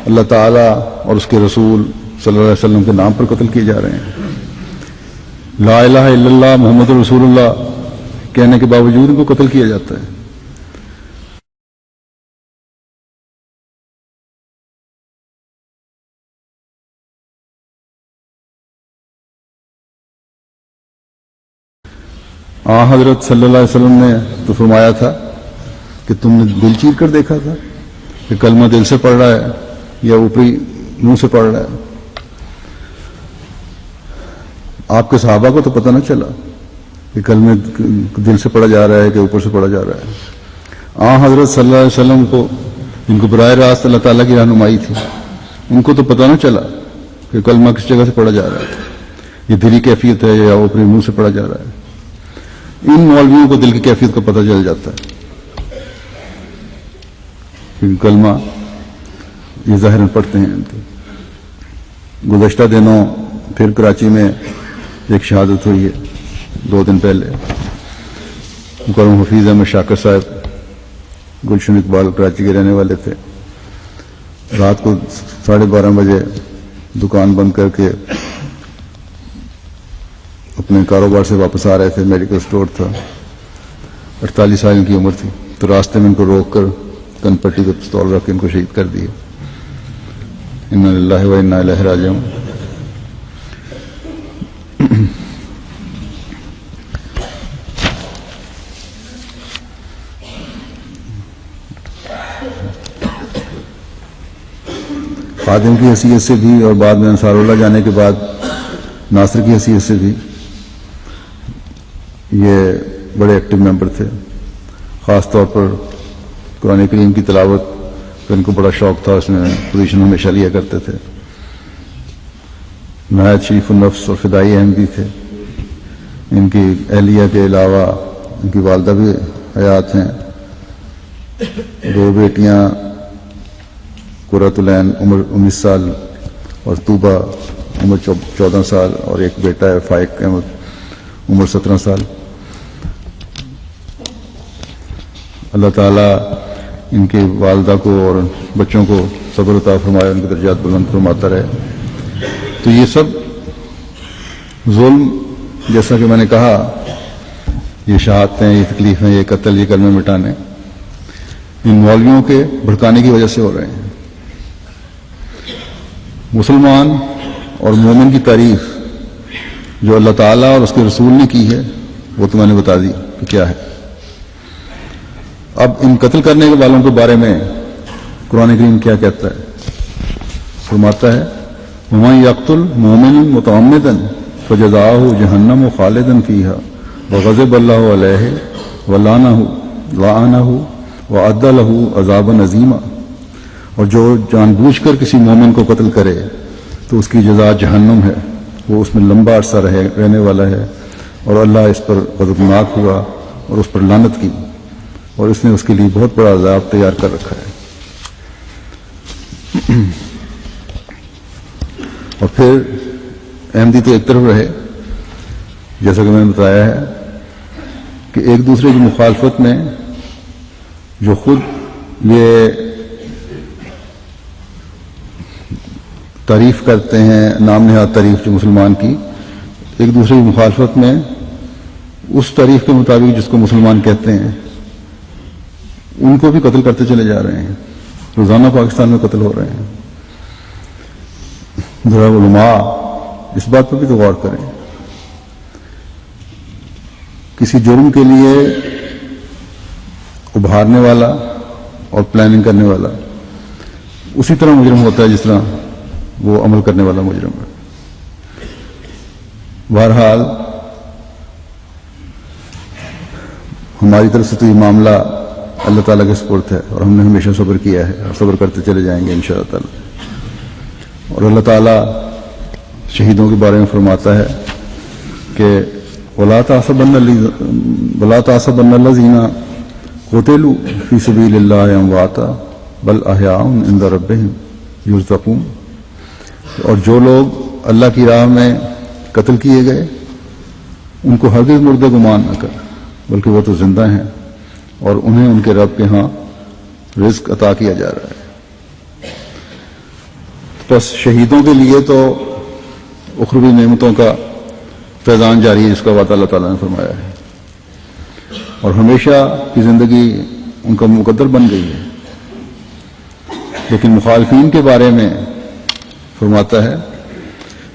Speaker 2: اللہ تعالیٰ اور اس کے رسول صلی اللہ علیہ وسلم کے نام پر قتل کیے جا رہے ہیں۔ لا الہ الا اللہ محمد رسول اللہ کہنے کے باوجود ان کو قتل کیا جاتا ہے۔ حضرت صلی اللہ علیہ وسلم نے تو فرمایا تھا کہ تم نے دل چیر کر دیکھا تھا کہ کلمہ دل سے پڑھ رہا ہے یا اوپری منہ سے پڑھ رہا ہے؟ آپ کے صحابہ کو تو پتہ نہ چلا کہ کلمہ دل سے پڑھا جا رہا ہے کہ اوپر سے پڑھا جا رہا ہے۔ حضرت صلی اللہ علیہ وسلم کو جن کو براہ راست اللہ تعالیٰ کی رہنمائی تھی ان کو تو پتہ نہ چلا کہ کلمہ کس جگہ سے پڑھا جا رہا ہے، یہ دلی کیفیت ہے یا اوپری منہ سے پڑھا جا رہا ہے۔ ان مولویوں کو دل کی کیفیت کا پتہ چل جاتا ہے کہ کلمہ یہ ظاہراً پڑھتے ہیں۔ گزشتہ دنوں پھر کراچی میں ایک شہادت ہوئی ہے 2 دن پہلے۔ مکرم حفیظ احمد شاکر صاحب گلشن اقبال کراچی کے رہنے والے تھے۔ رات کو 12:30 بجے دکان بند کر کے اپنے کاروبار سے واپس آ رہے تھے، میڈیکل سٹور تھا، 48 سال ان کی عمر تھی، تو راستے میں ان کو روک کر کن پٹی پہ پستول رکھ کے ان کو شہید کر دیا۔ انا للہ و انا الیہ راجعون۔ خادم کی حیثیت سے بھی اور بعد میں انصار اللہ جانے کے بعد ناصر کی حیثیت سے بھی یہ بڑے ایکٹیو ممبر تھے۔ خاص طور پر قرآن کریم کی تلاوت کا ان کو بڑا شوق تھا، اس میں پوزیشن ہمیشہ لیا کرتے تھے۔ نہایت شریف النفس اور فدائی احمدی تھے۔ ان کی اہلیہ کے علاوہ ان کی والدہ بھی حیات ہیں، 2 بیٹیاں قرۃ العین عمر 19 سال اور طوبہ عمر 14 سال، اور ایک بیٹا ہے فائق احمد عمر 17 سال۔ اللہ تعالیٰ ان کے والدہ کو اور بچوں کو صبر عطا فرمائے، ان کے درجات بلند فرماتا رہے۔ تو یہ سب ظلم، جیسا کہ میں نے کہا، یہ شہادتیں، یہ تکلیفیں، یہ قتل، یہ کلمے مٹانے ان مولویوں کے بھڑکانے کی وجہ سے ہو رہے ہیں۔ مسلمان اور مومن کی تعریف جو اللہ تعالیٰ اور اس کے رسول نے کی ہے وہ تو میں نے بتا دی کہ کیا ہے۔ اب ان قتل کرنے کے والوں کے بارے میں قرآن کریم کیا کہتا ہے؟ فرماتا ہے وَمَن يَقْتُلْ مُؤْمِنًا مُتَعَمِّدًا فَجَزَاؤُهُ جَهَنَّمُ خَالِدًا فِيهَا وَغَضِبَ اللَّهُ عَلَيْهِ وَلَعَنَهُ وَأَعَدَّ لَهُ عَذَابًا عَظِيمًا، اور جو جان بوجھ کر کسی مومن کو قتل کرے تو اس کی جزا جہنم ہے، وہ اس میں لمبا عرصہ رہنے والا ہے، اور اللہ اس پر غضبناک ہوا اور اس پر لعنت کی، اور اس نے اس کے لیے بہت بڑا عذاب تیار کر رکھا ہے۔ اور پھر احمدی تو ایک طرف رہے، جیسا کہ میں نے بتایا ہے کہ ایک دوسرے کی مخالفت میں جو خود یہ تعریف کرتے ہیں، نام نہاد تعریف جو مسلمان کی، ایک دوسرے کی مخالفت میں اس تعریف کے مطابق جس کو مسلمان کہتے ہیں ان کو بھی قتل کرتے چلے جا رہے ہیں۔ روزانہ پاکستان میں قتل ہو رہے ہیں۔ ذرا علماء اس بات پر بھی تو غور کریں، کسی جرم کے لیے ابھارنے والا اور پلاننگ کرنے والا اسی طرح مجرم ہوتا ہے جس طرح وہ عمل کرنے والا مجرم ہے۔ بہرحال ہماری طرف سے تو یہ معاملہ اللہ تعالیٰ کے سپرد ہے، اور ہم نے ہمیشہ صبر کیا ہے اور صبر کرتے چلے جائیں گے انشاءاللہ تعالیٰ۔ اور اللہ تعالیٰ شہیدوں کے بارے میں فرماتا ہے کہ وَلَا تَحْسَبَنَّ الَّذِينَ قُتِلُوا فِي سَبِيلِ اللَّهِ أَمْوَاتًا بَلْ أَحْيَاءٌ عِندَ رَبِّهِمْ يُرْزَقُونَ، اور جو لوگ اللہ کی راہ میں قتل کیے گئے ان کو ہرگز مردہ گمان نہ کر، بلکہ وہ تو زندہ ہیں اور انہیں ان کے رب کے ہاں رزق عطا کیا جا رہا ہے۔ بس شہیدوں کے لیے تو اخروی نعمتوں کا فیضان جاری ہے جس کا وعدہ اللہ تعالیٰ نے فرمایا ہے، اور ہمیشہ کی زندگی ان کا مقدر بن گئی ہے۔ لیکن مخالفین کے بارے میں فرماتا ہے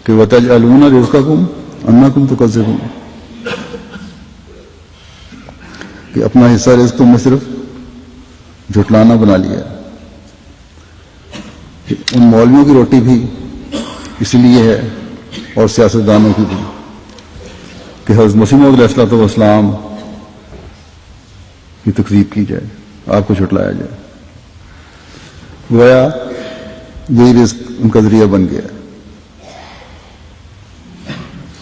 Speaker 2: کہ وَتَجْعَلُونَ رِزْقَكُمْ أَنَّكُمْ تُكَذِّبُونَ، کہ اپنا حصہ رزق تم نے صرف جھٹلانا بنا لیا۔ ان مولویوں کی روٹی بھی اسی لیے ہے اور سیاستدانوں کی بھی کہ حضرت مسیح موعود علیہ السلام کی تکذیب کی جائے، آپ کو جھٹلایا جائے، گویا یہی رزق ان کا ذریعہ بن گیا،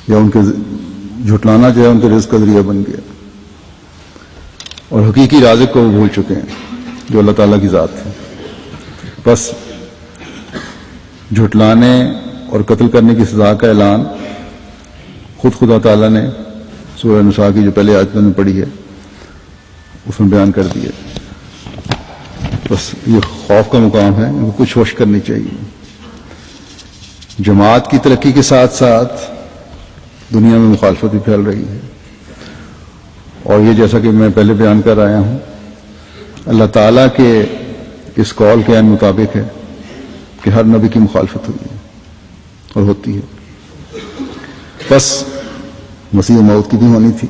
Speaker 2: یا ان کے جھٹلانا جو ہے ان کے رزق کا ذریعہ بن گیا، اور حقیقی رازق کو وہ بھول چکے ہیں جو اللہ تعالیٰ کی ذات ہے۔ بس جھٹلانے اور قتل کرنے کی سزا کا اعلان خود خدا تعالیٰ نے سورہ نساء کی جو پہلے آیت میں نے پڑھی ہے اس میں بیان کر دیا۔ بس یہ خوف کا مقام ہے، ان کو کچھ ہوش کرنی چاہیے۔ جماعت کی ترقی کے ساتھ ساتھ دنیا میں مخالفت بھی پھیل رہی ہے، اور یہ جیسا کہ میں پہلے بیان کر آیا ہوں اللہ تعالیٰ کے اس قول کے عین مطابق ہے کہ ہر نبی کی مخالفت ہوئی ہے اور ہوتی ہے۔ بس مسیح موعود کی بھی ہونی تھی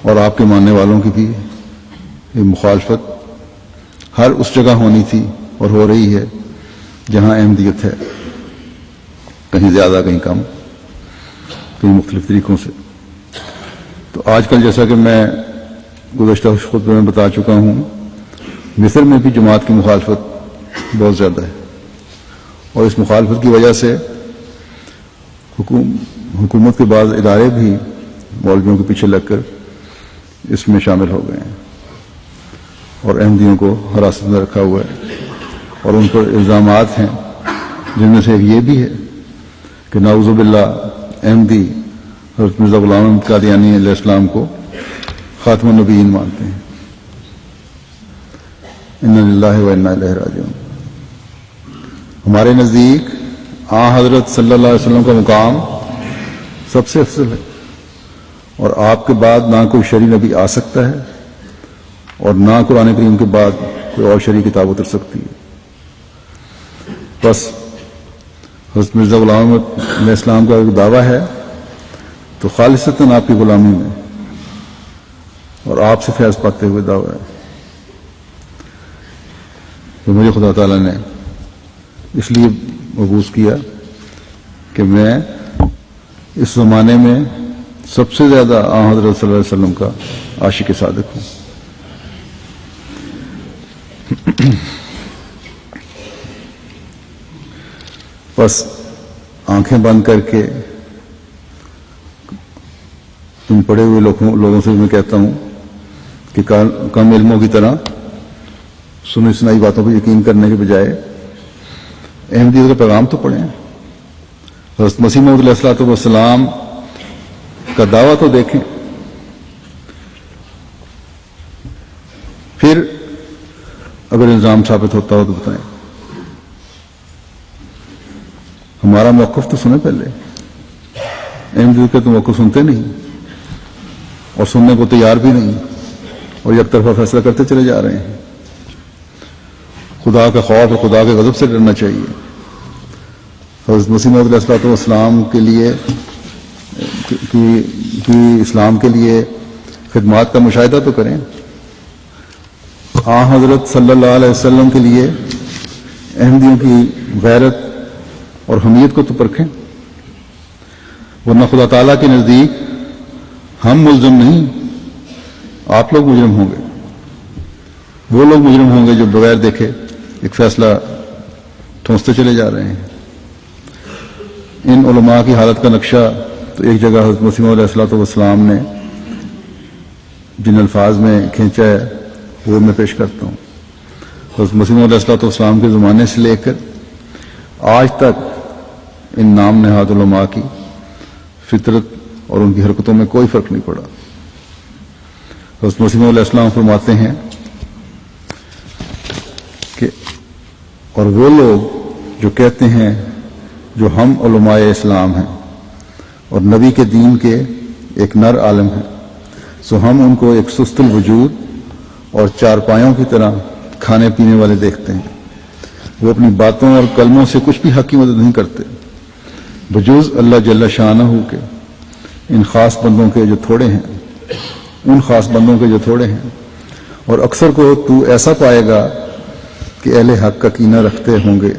Speaker 2: اور آپ کے ماننے والوں کی بھی یہ مخالفت ہر اس جگہ ہونی تھی اور ہو رہی ہے جہاں احمدیت ہے، کہیں زیادہ کہیں کم، کہیں مختلف طریقوں سے۔ تو آج کل جیسا کہ میں گزشتہ خطبے میں بتا چکا ہوں، مصر میں بھی جماعت کی مخالفت بہت زیادہ ہے، اور اس مخالفت کی وجہ سے حکومت کے بعض ادارے بھی مولویوں کے پیچھے لگ کر اس میں شامل ہو گئے ہیں اور احمدیوں کو حراست میں رکھا ہوا ہے، اور ان پر الزامات ہیں جن میں سے ایک یہ بھی ہے کہ نعوذ باللہ احمدی حضرت مرزا غلام احمد قادیانی علیہ السلام کو خاتم النبیین مانتے ہیں۔ انا للہ و انا الیہ راجعون۔ ہمارے نزدیک حضرت صلی اللہ علیہ وسلم کا مقام سب سے افضل ہے، اور آپ کے بعد نہ کوئی شرعی نبی آ سکتا ہے اور نہ قرآن کریم کے بعد کوئی اور شرعی کتاب اتر سکتی ہے۔ بس حضرت مرزا غلام احمد علیہ السلام کا ایک دعویٰ ہے تو خالصتاً آپ کی غلامی میں اور آپ سے فیض پاتے ہوئے دعویٰ ہے، کہ مجھے خدا تعالیٰ نے اس لیے مبعوث کیا کہ میں اس زمانے میں سب سے زیادہ آن حضرت صلی اللہ علیہ وسلم کا عاشق صادق ہوں. بس آنکھیں بند کر کے ان پڑھے ہوئے لوگوں سے میں کہتا ہوں کہ کم علموں کی طرح سنی سنائی باتوں پر یقین کرنے کے بجائے احمدیت کا پیغام تو پڑھیں. حضرت مسیح موعود علیہ الصلوۃ والسلام کا دعویٰ تو دیکھیں, پھر اگر الزام ثابت ہوتا ہو تو بتائیں. ہمارا موقف تو سنیں پہلے. احمدیت کا تو موقف سنتے نہیں اور سننے کو تیار بھی نہیں, اور یک طرفہ فیصلہ کرتے چلے جا رہے ہیں. خدا کا خوف اور خدا کے غضب سے ڈرنا چاہیے. حضرت مسیح موعود علیہ الصلوۃ والسلام کے لیے کی اسلام کے لیے خدمات کا مشاہدہ تو کریں. حضرت صلی اللہ علیہ وسلم کے لیے احمدیوں کی غیرت اور حمیت کو تو پرکھیں, ورنہ خدا تعالیٰ کے نزدیک ہم ملزم نہیں, آپ لوگ مجرم ہوں گے. وہ لوگ مجرم ہوں گے جو بغیر دیکھے ایک فیصلہ ٹھونستے چلے جا رہے ہیں. ان علماء کی حالت کا نقشہ تو ایک جگہ حضرت مسیح موعود علیہ الصلوۃ والسلام نے جن الفاظ میں کھینچا ہے وہ میں پیش کرتا ہوں. حضرت مسیح موعود علیہ الصلوۃ والسلام کے زمانے سے لے کر آج تک ان نام نہاد علماء کی فطرت اور ان کی حرکتوں میں کوئی فرق نہیں پڑا. حضرت مسیح موعود علیہ السلام فرماتے ہیں کہ اور وہ لوگ جو کہتے ہیں جو ہم علماء اسلام ہیں اور نبی کے دین کے ایک نر عالم ہیں, سو ہم ان کو ایک سست الوجود اور چارپایوں کی طرح کھانے پینے والے دیکھتے ہیں. وہ اپنی باتوں اور کلموں سے کچھ بھی حق کی مدد نہیں کرتے بجوز اللہ جل شانہ کے ان خاص بندوں کے جو تھوڑے ہیں, ان خاص بندوں کے جو تھوڑے ہیں. اور اکثر کو تو ایسا پائے گا کہ اہل حق کا کینہ رکھتے ہوں گے.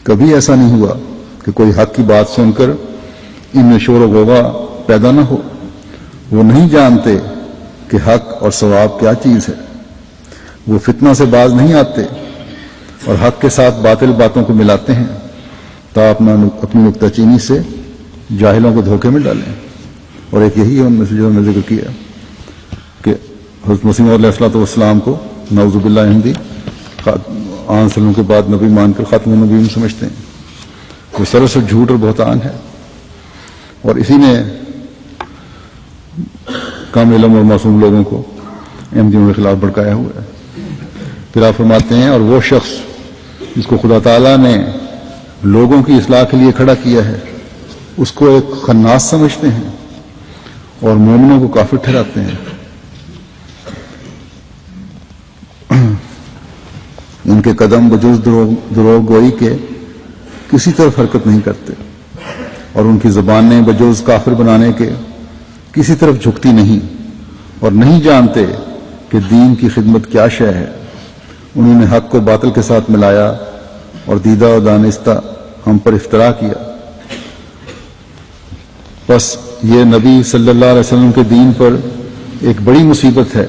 Speaker 2: کبھی ایسا نہیں ہوا کہ کوئی حق کی بات سن کر ان میں شور و غوغا پیدا نہ ہو. وہ نہیں جانتے کہ حق اور ثواب کیا چیز ہے. وہ فتنہ سے باز نہیں آتے اور حق کے ساتھ باطل باتوں کو ملاتے ہیں تا اپنی نکتہ چینی سے جاہلوں کو دھوکے میں ڈالیں. اور ایک یہی ہے ان میں سے جو میں نے ذکر کیا کہ حضرت مسیح موعود علیہ الصلوۃ والسلام کو نعوذ باللہ احمدی آن سلم کے بعد نبی مان کر خاتم النبیین سمجھتے ہیں. وہ سراسر جھوٹ اور بہتان ہے, اور اسی نے کم علم اور معصوم لوگوں کو احمدیوں کے خلاف بھڑکایا ہوا ہے. پھر آپ فرماتے ہیں اور وہ شخص جس کو خدا تعالیٰ نے لوگوں کی اصلاح کے لیے کھڑا کیا ہے اس کو ایک خناس سمجھتے ہیں اور مومنوں کو کافر ٹھہراتے ہیں. ان کے قدم بجوز دروغ گوئی کے کسی طرف حرکت نہیں کرتے, اور ان کی زبانیں بجوز کافر بنانے کے کسی طرف جھکتی نہیں, اور نہیں جانتے کہ دین کی خدمت کیا شے ہے. انہوں نے حق کو باطل کے ساتھ ملایا اور دیدہ و دانستہ ہم پر افترا کیا. بس یہ نبی صلی اللہ علیہ وسلم کے دین پر ایک بڑی مصیبت ہے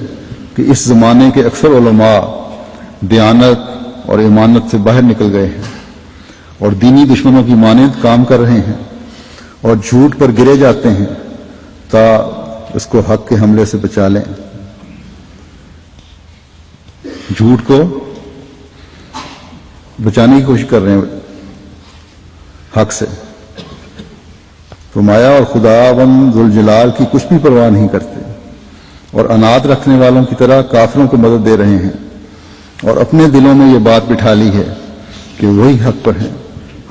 Speaker 2: کہ اس زمانے کے اکثر علماء دیانت اور ایمانت سے باہر نکل گئے ہیں اور دینی دشمنوں کی مانند کام کر رہے ہیں اور جھوٹ پر گرے جاتے ہیں تا اس کو حق کے حملے سے بچا لیں. جھوٹ کو بچانے کی کوشش کر رہے ہیں حق سے. فرمایا اور خداوند ذوالجلال کی کچھ بھی پرواہ نہیں کرتے اور انات رکھنے والوں کی طرح کافروں کو مدد دے رہے ہیں, اور اپنے دلوں میں یہ بات بٹھا لی ہے کہ وہی حق پر ہیں,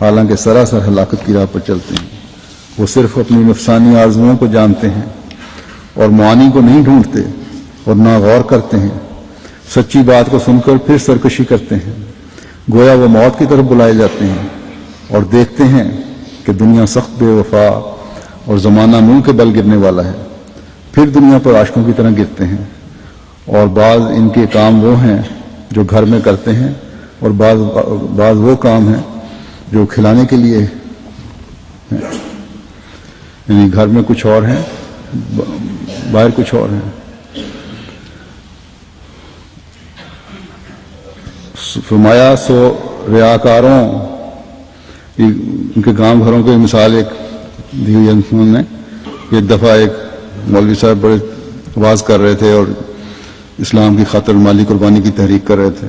Speaker 2: حالانکہ سراسر ہلاکت کی راہ پر چلتے ہیں. وہ صرف اپنی نفسانی آرزوؤں کو جانتے ہیں اور معانی کو نہیں ڈھونڈتے اور نہ غور کرتے ہیں. سچی بات کو سن کر پھر سرکشی کرتے ہیں, گویا وہ موت کی طرف بلائے جاتے ہیں. اور دیکھتے ہیں کہ دنیا سخت بے وفا اور زمانہ منہ کے بل گرنے والا ہے، پھر دنیا پر عاشقوں کی طرح گرتے ہیں، اور بعض ان کے کام وہ ہیں جو گھر میں کرتے ہیں، اور بعض وہ کام ہیں جو کھلانے کے لیے ہیں، یعنی گھر میں کچھ اور ہیں، باہر کچھ اور ہیں۔ فرمایا سو ریاکاروں، ان کے گاؤں گھروں کی مثال ایک دی ہوئی انہوں نے۔ ایک دفعہ ایک مولوی صاحب بڑے آواز کر رہے تھے اور اسلام کی خاطر مالی قربانی کی تحریک کر رہے تھے،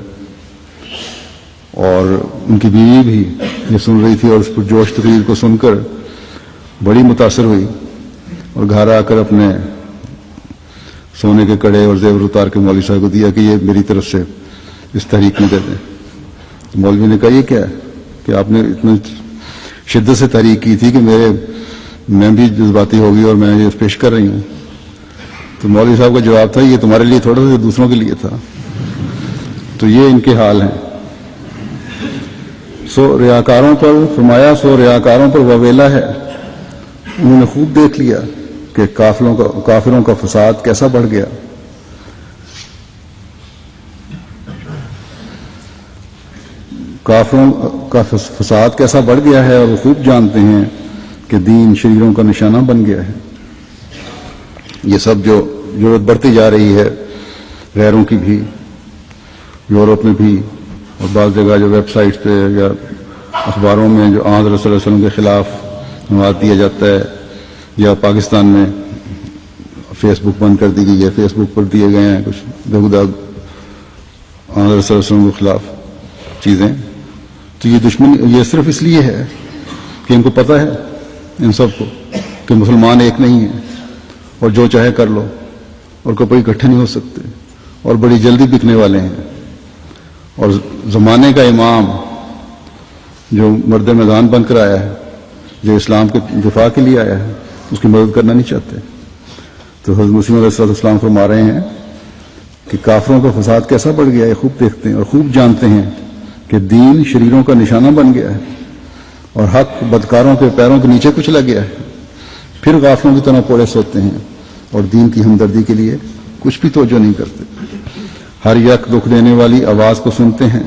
Speaker 2: اور ان کی بیوی بھی یہ سن رہی تھی اور اس پر جوش تقریر کو سن کر بڑی متاثر ہوئی، اور گھر آ کر اپنے سونے کے کڑے اور زیور اتار کے مولوی صاحب کو دیا کہ یہ میری طرف سے اس تحریک میں دے دیں۔ تو مولوی نے کہا یہ کیا ہے کہ آپ نے اتنی شدت سے تحریک کی تھی کہ میں بھی جذباتی ہو گئی اور میں یہ پیش کر رہی ہوں۔ تو مولوی صاحب کا جواب تھا یہ تمہارے لیے تھوڑا سا دوسروں کے لیے تھا۔ تو یہ ان کے حال ہیں۔ سو ریاکاروں پر فرمایا سو ریاکاروں پر وبیلہ ہے، انہوں نے خوب دیکھ لیا کہ کافروں کا فساد کیسا بڑھ گیا۔ کافروں کا فساد کیسا بڑھ گیا ہے، اور وہ خوب جانتے ہیں کہ دین شریروں کا نشانہ بن گیا ہے۔ یہ سب جو ضرورت بڑھتی جا رہی ہے غیروں کی بھی، یورپ میں بھی، اور بعض جگہ جو ویب سائٹس پہ یا اخباروں میں جو آن حضرت صلی اللہ علیہ وسلم کے خلاف مواد دیا جاتا ہے، یا پاکستان میں فیس بک بند کر دی گئی ہے، فیس بک پر دیے گئے ہیں کچھ بےہودہ آن حضرت صلی اللہ علیہ وسلم کے خلاف چیزیں۔ تو یہ دشمنی یہ صرف اس لیے ہے کہ ان کو پتہ ہے ان سب کو کہ مسلمان ایک نہیں ہیں، اور جو چاہے کر لو، اور کبھی اکٹھے نہیں ہو سکتے، اور بڑی جلدی بکنے والے ہیں، اور زمانے کا امام جو مرد میدان بن کر آیا ہے، جو اسلام کے دفاع کے لیے آیا ہے، اس کی مدد کرنا نہیں چاہتے۔ تو حضرت مسیح علیہ السلام فرما رہے ہیں کہ کافروں کا فساد کیسا بڑھ گیا ہے خوب دیکھتے ہیں اور خوب جانتے ہیں کہ دین شریروں کا نشانہ بن گیا ہے، اور حق بدکاروں کے پیروں کے نیچے کچلا گیا ہے، پھر غافلوں کی طرح پوڑے سوتے ہیں، اور دین کی ہمدردی کے لیے کچھ بھی توجہ نہیں کرتے۔ ہر یک دکھ دینے والی آواز کو سنتے ہیں،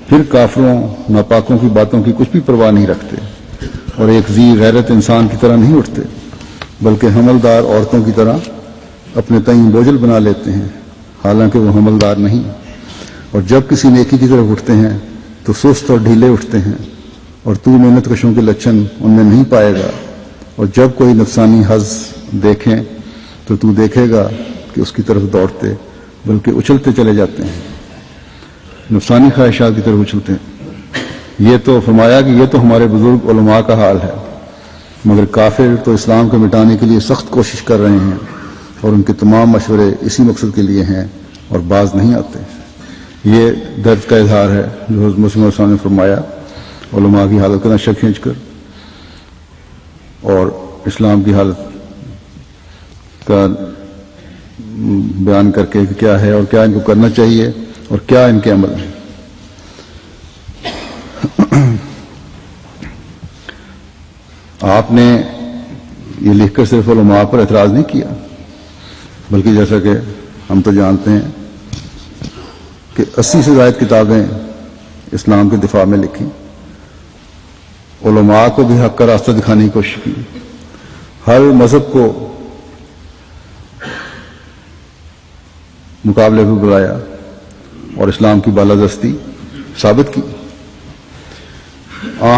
Speaker 2: پھر کافروں ناپاکوں کی باتوں کی کچھ بھی پرواہ نہیں رکھتے، اور ایک ذی غیرت انسان کی طرح نہیں اٹھتے، بلکہ حملدار عورتوں کی طرح اپنے تئیں بوجھل بنا لیتے ہیں، حالانکہ وہ حملدار نہیں، اور جب کسی نیکی کی طرف اٹھتے ہیں تو سست اور ڈھیلے اٹھتے ہیں، اور تو محنت کشوں کے لچھن ان میں نہیں پائے گا، اور جب کوئی نفسانی حظ دیکھیں تو دیکھے گا کہ اس کی طرف دوڑتے بلکہ اچھلتے چلے جاتے ہیں، نفسانی خواہشات کی طرف اچھلتے ہیں۔ یہ تو فرمایا کہ یہ تو ہمارے بزرگ علماء کا حال ہے، مگر کافر تو اسلام کو مٹانے کے لیے سخت کوشش کر رہے ہیں، اور ان کے تمام مشورے اسی مقصد کے لیے ہیں اور باز نہیں آتے۔ یہ درد کا اظہار ہے جو حضرت مسیح علیہ السلام نے فرمایا، علماء کی حالت کا نقشہ کھینچ کر اور اسلام کی حالت کا بیان کر کے کہ کیا ہے اور کیا ان کو کرنا چاہیے اور کیا ان کے عمل ہے۔ آپ نے یہ لکھ کر صرف علماء پر اعتراض نہیں کیا، بلکہ جیسا کہ ہم تو جانتے ہیں کہ 80 سے زائد کتابیں اسلام کے دفاع میں لکھی، علماء کو بھی حق کا راستہ دکھانے کی کوشش کی، ہر مذہب کو مقابلے پہ بلایا اور اسلام کی بالادستی ثابت کی،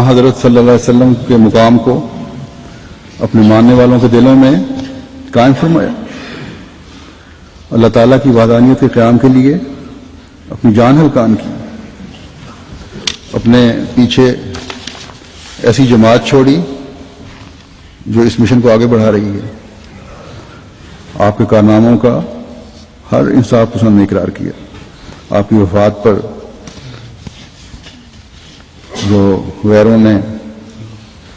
Speaker 2: حضرت صلی اللہ علیہ وسلم کے مقام کو اپنے ماننے والوں کے دلوں میں قائم فرمایا، اللہ تعالیٰ کی وحدانیت کے قیام کے لیے اپنی جان ہلکان کی، اپنے پیچھے ایسی جماعت چھوڑی جو اس مشن کو آگے بڑھا رہی ہے، آپ کے کارناموں کا ہر انصاف پسند نے اقرار کیا، آپ کی وفات پر جو غیروں نے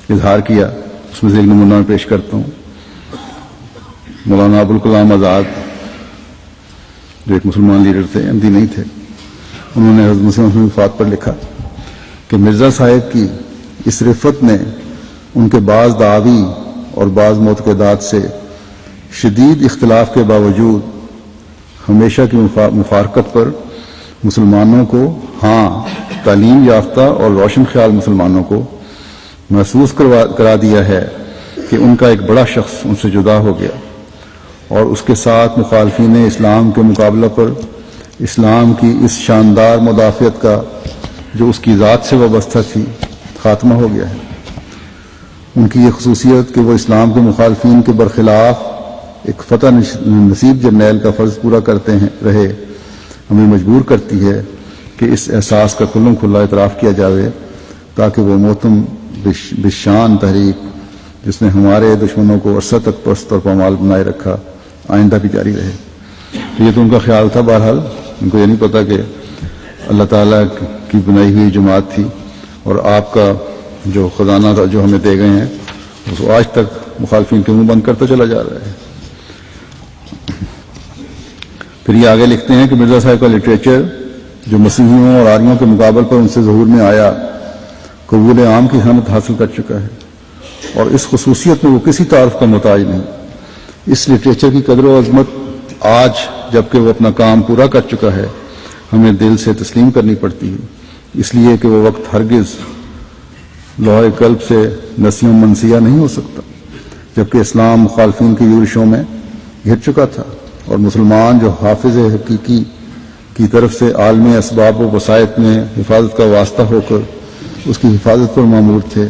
Speaker 2: اظہار کیا اس میں سے ایک نمونہ میں پیش کرتا ہوں۔ مولانا ابوالکلام آزاد جو ایک مسلمان لیڈر تھے، احمدی نہیں تھے، انہوں نے حضرت مسیح کی وفات پر لکھا کہ مرزا صاحب کی اس رفت نے ان کے بعض دعاوی اور بعض معتقدات سے شدید اختلاف کے باوجود ہمیشہ کی مفارقت پر مسلمانوں کو، ہاں تعلیم یافتہ اور روشن خیال مسلمانوں کو محسوس کرا دیا ہے کہ ان کا ایک بڑا شخص ان سے جدا ہو گیا، اور اس کے ساتھ مخالفین اسلام کے مقابلہ پر اسلام کی اس شاندار مدافعت کا جو اس کی ذات سے وابستہ تھی خاتمہ ہو گیا ہے۔ ان کی یہ خصوصیت کہ وہ اسلام کے مخالفین کے برخلاف ایک فتح نصیب جرنیل کا فرض پورا کرتے رہے، ہمیں مجبور کرتی ہے کہ اس احساس کا کھلم کھلا اعتراف کیا جاوے تاکہ وہ محتم بشان تحریک جس نے ہمارے دشمنوں کو عرصہ تک پست اور پامال بنائے رکھا آئندہ بھی جاری رہے۔ یہ تو ان کا خیال تھا، بہرحال ان کو یہ نہیں پتا کہ اللہ تعالیٰ کی بنائی ہوئی جماعت تھی، اور آپ کا جو خزانہ تھا جو ہمیں دے گئے ہیں اس آج تک مخالفین کے منہ بند کرتا چلا جا رہا ہے۔ پھر یہ آگے لکھتے ہیں کہ مرزا صاحب کا لٹریچر جو مسیحیوں اور آریوں کے مقابل پر ان سے ظہور میں آیا قبول عام کی حامت حاصل کر چکا ہے، اور اس خصوصیت میں وہ کسی تعارف کا محتاج نہیں۔ اس لٹریچر کی قدر و عظمت آج جبکہ وہ اپنا کام پورا کر چکا ہے ہمیں دل سے تسلیم کرنی پڑتی ہے، اس لیے کہ وہ وقت ہرگز لوح قلب سے نسیوں منسیہ نہیں ہو سکتا، جبکہ اسلام مخالفین کی یورشوں میں گھر چکا تھا، اور مسلمان جو حافظ حقیقی کی طرف سے عالم اسباب و وسائط میں حفاظت کا واسطہ ہو کر اس کی حفاظت پر مامور تھے،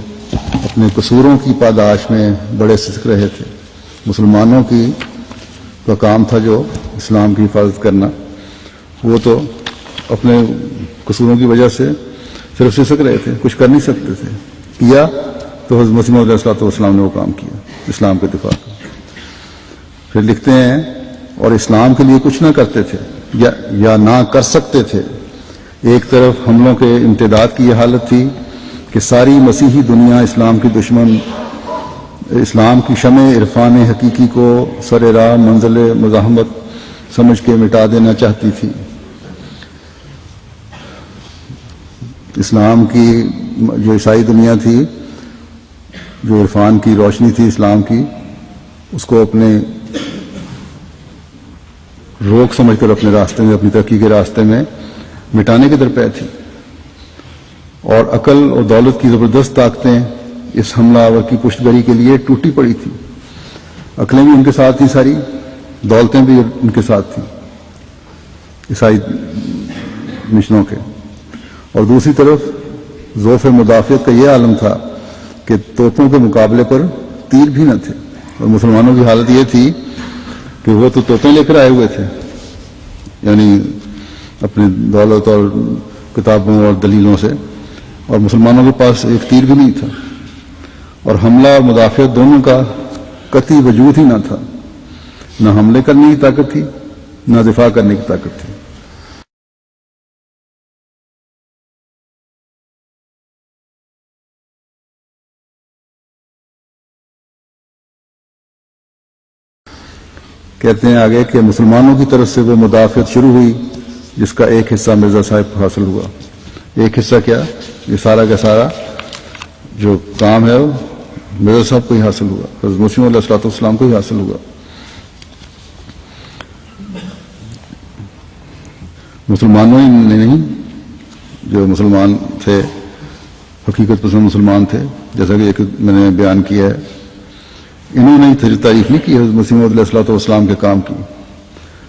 Speaker 2: اپنے قصوروں کی پاداش میں بڑے سسک رہے تھے۔ مسلمانوں کا کام تھا جو اسلام کی حفاظت کرنا، وہ تو اپنے قصوروں کی وجہ سے صرف سسک رہے تھے، کچھ کر نہیں سکتے تھے، کیا تو حضرت مسیح علیہ السلام نے وہ کام کیا اسلام کے دفاع کا۔ پھر لکھتے ہیں اور اسلام کے لیے کچھ نہ کرتے تھے یا نہ کر سکتے تھے۔ ایک طرف حملوں کے امتداد کی یہ حالت تھی کہ ساری مسیحی دنیا اسلام کی دشمن، اسلام کی شمع عرفان حقیقی کو سر راہ منزل مزاحمت سمجھ کے مٹا دینا چاہتی تھی۔ اسلام کی جو عیسائی دنیا تھی، جو عرفان کی روشنی تھی اسلام کی، اس کو اپنے روک سمجھ کر اپنے راستے میں، اپنی ترقی کے راستے میں مٹانے کے درپے تھی، اور عقل اور دولت کی زبردست طاقتیں اس حملہ آور کی پشت گری کے لیے ٹوٹی پڑی تھی۔ عقلیں بھی ان کے ساتھ تھیں، ساری دولتیں بھی ان کے ساتھ تھیں عیسائی مشنوں کے، اور دوسری طرف ذوف مدافعت کا یہ عالم تھا کہ توپوں کے مقابلے پر تیر بھی نہ تھے، اور مسلمانوں کی حالت یہ تھی کہ وہ تو توپیں لے کر آئے ہوئے تھے، یعنی اپنی دولت اور کتابوں اور دلیلوں سے، اور مسلمانوں کے پاس ایک تیر بھی نہیں تھا، اور حملہ اور مدافعت دونوں کا قطعی وجود ہی نہ تھا، نہ حملے کرنے کی طاقت تھی نہ دفاع کرنے کی طاقت تھی۔ کہتے ہیں آگے کہ مسلمانوں کی طرف سے وہ مدافعت شروع ہوئی جس کا ایک حصہ مرزا صاحب کو حاصل ہوا۔ ایک حصہ کیا؟ یہ سارا کا سارا جو کام ہے وہ مرزا صاحب کو ہی حاصل ہوا، حضرت مسیح علیہ السلام کو ہی حاصل ہوا۔ مسلمانوں ہی نہیں، جو مسلمان تھے، حقیقت پسند مسلمان تھے، جیسا کہ ایک میں نے بیان کیا ہے، انہوں نے تعریف نہیں کی حضرت مسیح علیہ السلام کے کام کی،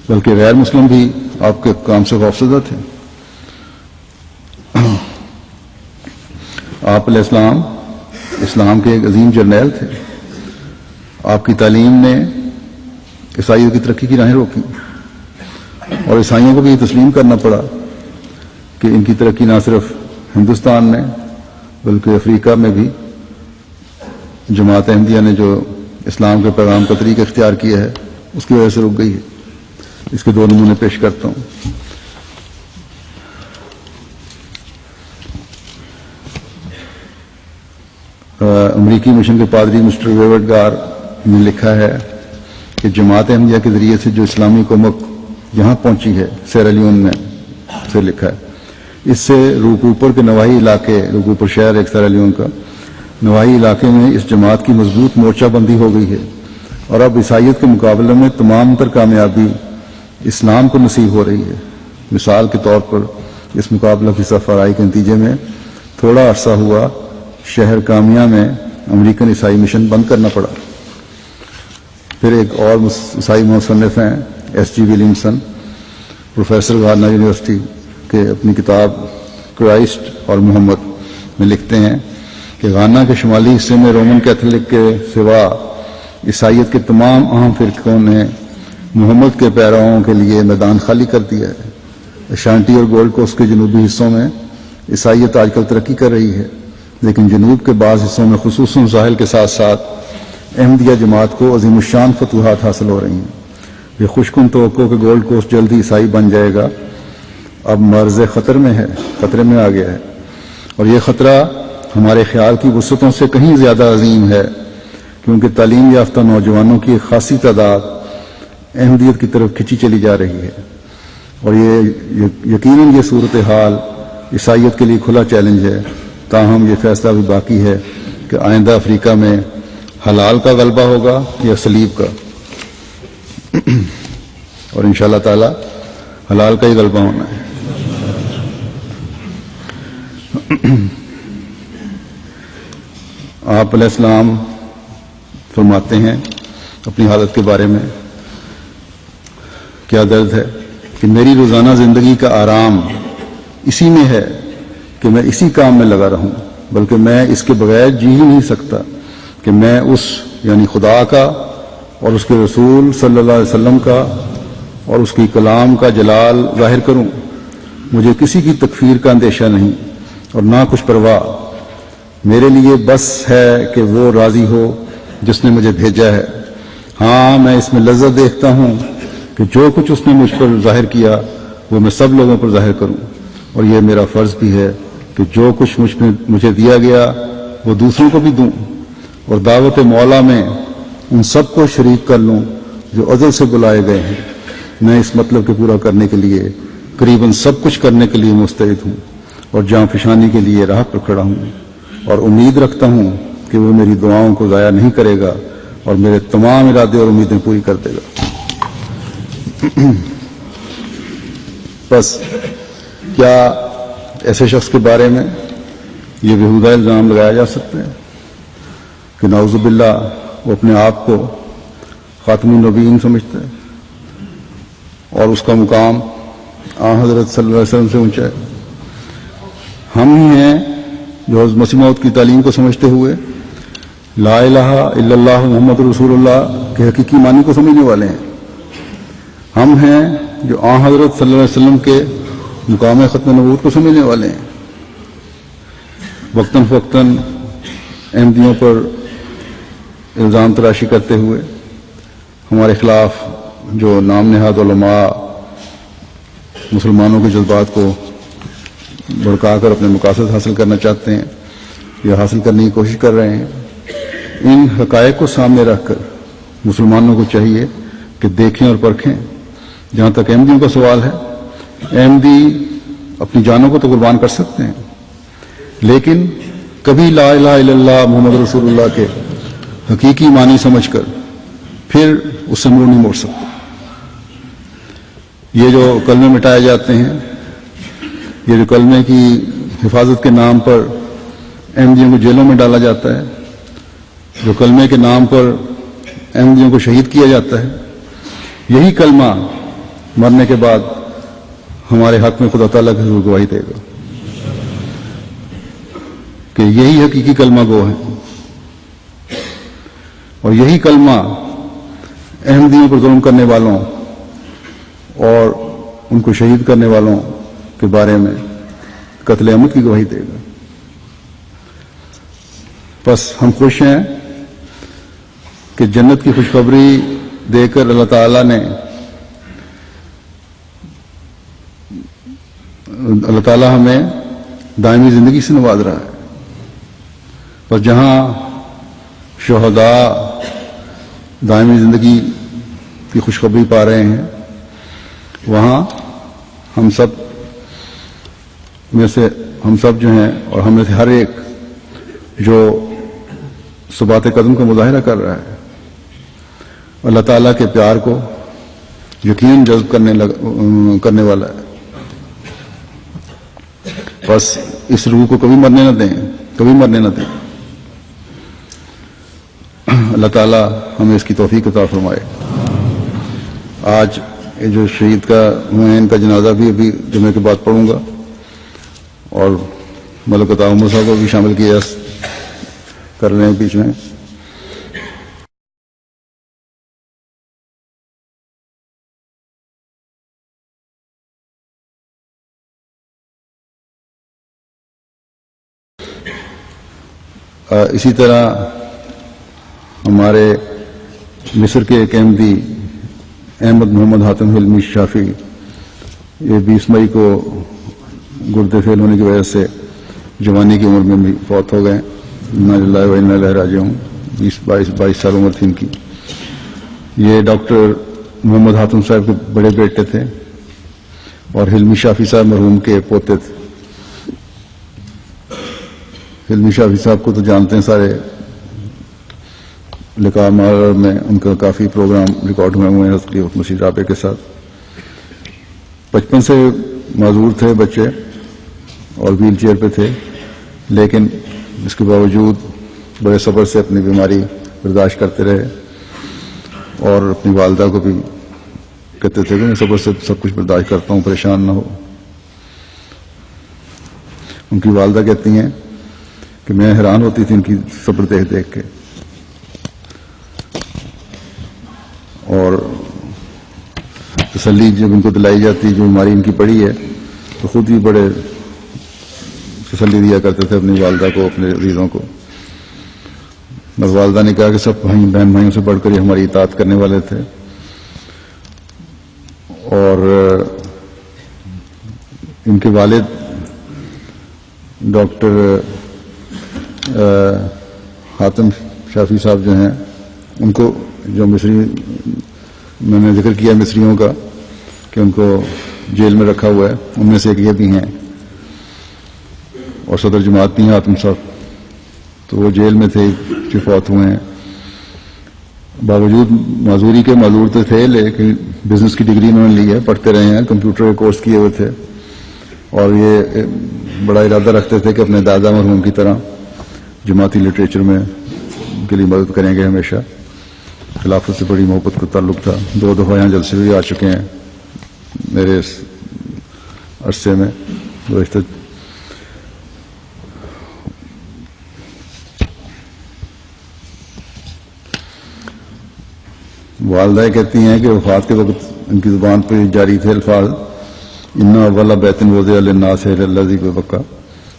Speaker 2: بلکہ غیر مسلم بھی آپ کے کام سے خوفزدہ تھے۔ آپ علیہ السلام اسلام کے ایک عظیم جرنیل تھے۔ آپ کی تعلیم نے عیسائیوں کی ترقی کی راہیں روکی، اور عیسائیوں کو بھی یہ تسلیم کرنا پڑا کہ ان کی ترقی نہ صرف ہندوستان میں بلکہ افریقہ میں بھی جماعت احمدیہ نے جو اسلام کے پیغام کا طریقہ اختیار کیا ہے اس کی وجہ سے رک گئی ہے۔ اس کے دو نمونے پیش کرتا ہوں۔ امریکی مشن کے پادری مسٹر ویورڈ گار نے لکھا ہے کہ جماعت احمدیہ کے ذریعے سے جو اسلامی کمک یہاں پہنچی ہے سیرا لیون میں سے لکھا ہے، اس سے روکوپر کے نواحی علاقے، روکوپر شہر ایک سیرا لیون کا، نواحی علاقے میں اس جماعت کی مضبوط مورچہ بندی ہو گئی ہے اور اب عیسائیت کے مقابلے میں تمام تر کامیابی اسلام کو نصیب ہو رہی ہے۔ مثال کے طور پر اس مقابلہ کی سربراہی کے نتیجے میں تھوڑا عرصہ ہوا شہر کامیہ میں امریکن عیسائی مشن بند کرنا پڑا۔ پھر ایک اور عیسائی مصنف ہیں S G Williamson, professor Garner university کے، اپنی کتاب کرائسٹ اور محمد میں لکھتے ہیں کہ غانا کے شمالی حصے میں رومن کیتھولک کے سوا عیسائیت کے تمام اہم فرقوں نے محمد کے پیرووں کے لیے میدان خالی کر دیا ہے۔ اشانٹی اور گولڈ کوسٹ کے جنوبی حصوں میں عیسائیت آج کل ترقی کر رہی ہے، لیکن جنوب کے بعض حصوں میں خصوصاً ساحل کے ساتھ ساتھ احمدیہ جماعت کو عظیم الشان فتوحات حاصل ہو رہی ہیں۔ یہ خوشکن توقع کہ گولڈ کوسٹ جلدی عیسائی بن جائے گا اب مرز خطرے میں آ گیا ہے، اور یہ خطرہ ہمارے خیال کی وسعتوں سے کہیں زیادہ عظیم ہے، کیونکہ تعلیم یافتہ نوجوانوں کی ایک خاصی تعداد احمدیت کی طرف کھینچی چلی جا رہی ہے، اور یہ یقیناً یہ صورتحال عیسائیت کے لیے کھلا چیلنج ہے۔ تاہم یہ فیصلہ بھی باقی ہے کہ آئندہ افریقہ میں حلال کا غلبہ ہوگا یا صلیب کا، اور انشاءاللہ تعالی حلال کا ہی غلبہ ہونا ہے۔ آپ علیہ السلام فرماتے ہیں اپنی حالت کے بارے میں، کیا درد ہے کہ میری روزانہ زندگی کا آرام اسی میں ہے کہ میں اسی کام میں لگا رہوں، بلکہ میں اس کے بغیر جی ہی نہیں سکتا کہ میں اس یعنی خدا کا اور اس کے رسول صلی اللہ علیہ وسلم کا اور اس کی کلام کا جلال ظاہر کروں۔ مجھے کسی کی تکفیر کا اندیشہ نہیں اور نہ کچھ پرواہ، میرے لیے بس ہے کہ وہ راضی ہو جس نے مجھے بھیجا ہے۔ ہاں، میں اس میں لذت دیکھتا ہوں کہ جو کچھ اس نے مجھ پر ظاہر کیا وہ میں سب لوگوں پر ظاہر کروں، اور یہ میرا فرض بھی ہے کہ جو کچھ مجھے دیا گیا وہ دوسروں کو بھی دوں، اور دعوت مولا میں ان سب کو شریک کر لوں جو ازل سے بلائے گئے ہیں۔ میں اس مطلب کے پورا کرنے کے لیے قریباً سب کچھ کرنے کے لیے مستعد ہوں اور جاں فشانی کے لیے راہ پر کھڑا ہوں، اور امید رکھتا ہوں کہ وہ میری دعاؤں کو ضائع نہیں کرے گا اور میرے تمام ارادے اور امیدیں پوری کر دے گا۔ بس کیا ایسے شخص کے بارے میں یہ بےہودہ الزام لگایا جا سکتا ہے کہ نعوذ باللہ وہ اپنے آپ کو خاتم النبیین سمجھتا ہے اور اس کا مقام حضرت صلی اللہ علیہ وسلم سے اونچا ہے؟ ہم ہی ہیں جو حضرت مسیح موعود کی تعلیم کو سمجھتے ہوئے لا الہ الا اللہ محمد رسول اللہ کے حقیقی معنی کو سمجھنے والے ہیں۔ ہم ہیں جو حضرت صلی اللہ علیہ وسلم کے مقام ختم نبوت کو سمجھنے والے ہیں۔ وقتاً فوقتاً احمدیوں پر الزام تراشی کرتے ہوئے ہمارے خلاف جو نام نہاد علماء مسلمانوں کے جذبات کو بھڑکا کر اپنے مقاصد حاصل کرنا چاہتے ہیں یا حاصل کرنے کی کوشش کر رہے ہیں، ان حقائق کو سامنے رکھ کر مسلمانوں کو چاہیے کہ دیکھیں اور پرکھیں۔ جہاں تک احمدیوں کا سوال ہے، احمدی اپنی جانوں کو تو قربان کر سکتے ہیں، لیکن کبھی لا الہ الا اللہ محمد رسول اللہ کے حقیقی معنی سمجھ کر پھر اس سے منہ نہیں موڑ سکتے۔ یہ جو کلمے مٹائے جاتے ہیں، یہ جو کلمے کی حفاظت کے نام پر احمدیوں کو جیلوں میں ڈالا جاتا ہے، جو کلمے کے نام پر احمدیوں کو شہید کیا جاتا ہے، یہی کلمہ مرنے کے بعد ہمارے حق میں خدا تعالیٰ کی حضور گواہی دے گا کہ یہی حقیقی کلمہ گو ہے، اور یہی کلمہ احمدیوں پر ظلم کرنے والوں اور ان کو شہید کرنے والوں کے بارے میں قتل عمد کی گواہی دے گا۔ بس ہم خوش ہیں کہ جنت کی خوشخبری دے کر اللہ تعالیٰ ہمیں دائمی زندگی سے نواز رہا ہے، اور جہاں شہداء دائمی زندگی کی خوشخبری پا رہے ہیں، وہاں ہم سب جو ہیں اور ہم میں سے ہر ایک جو ثبات قدم کا مظاہرہ کر رہا ہے، اللہ تعالیٰ کے پیار کو یقین جذب کرنے والا ہے. بس اس روح کو کبھی مرنے نہ دیں، کبھی مرنے نہ دیں. اللہ تعالیٰ ہمیں اس کی توفیق عطا فرمائے. آج یہ جو شہید کا ہوئے ان کا جنازہ بھی ابھی جمعے کے بعد پڑھوں گا، اور ملک عطا عمر صاحب کو بھی شامل کیا کر رہے ہیں بیچ میں. اسی طرح ہمارے مصر کے ایک احمدی احمد محمد حاتم حلمی شافی، یہ 20 مئی کو گردے فیل ہونے کی وجہ سے جوانی کی عمر میں بھی فوت ہو گئے. انا للہ و انا الیہ راجعون. 22 سال عمر تھی ان کی. یہ ڈاکٹر محمد حاتم صاحب کے بڑے بیٹے تھے اور حلمی شافی صاحب مرحوم کے پوتے تھے. حلمی شافی صاحب کو تو جانتے ہیں سارے، لقاء محرر میں ان کا کافی پروگرام ریکارڈ ہوئے ہیں حضرت مسیح رابع کے ساتھ. بچپن سے معذور تھے بچے اور ویل چیئر پہ تھے، لیکن اس کے باوجود بڑے صبر سے اپنی بیماری برداشت کرتے رہے، اور اپنی والدہ کو بھی کہتے تھے کہ میں صبر سے سب کچھ برداشت کرتا ہوں، پریشان نہ ہو. ان کی والدہ کہتی ہیں کہ میں حیران ہوتی تھی ان کی صبر دیکھ دیکھ کے، اور تسلی جب ان کو دلائی جاتی جو بیماری ان کی پڑی ہے تو خود ہی بڑے تسلی دیا کرتے تھے اپنی والدہ کو، اپنے عزیزوں کو. بس والدہ نے کہا کہ سب بہن بھائیوں سے بڑھ کر یہ ہماری اطاعت کرنے والے تھے، اور ان کے والد ڈاکٹر حاتم شافی صاحب جو ہیں، ان کو جو مصری میں نے ذکر کیا مصریوں کا کہ ان کو جیل میں رکھا ہوا ہے، ان میں سے ایک یہ بھی ہیں، اور صدر جماعت بھی ہیں حاتم صاحب. تو وہ جیل میں تھے جو فوت ہوئے ہیں. باوجود معذوری کے معذور تو تھے، لیکن بزنس کی ڈگری انہوں نے لی ہے، پڑھتے رہے ہیں، کمپیوٹر کے کورس کیے ہوئے تھے، اور یہ بڑا ارادہ رکھتے تھے کہ اپنے دادا مرحوم کی طرح جماعتی لٹریچر میں ان کے لیے مدد کریں گے ہمیشہ. خلافت سے بڑی محبت کا تعلق تھا. 2 دفعہ یہاں جلسے بھی آ چکے ہیں میرے اس عرصے میں گزشتہ. والدہ کہتی ہیں کہ وفات کے وقت ان کی زبان پہ جاری تھے الفاظ انا اولا بیت وضع للناس الذی ببکہ،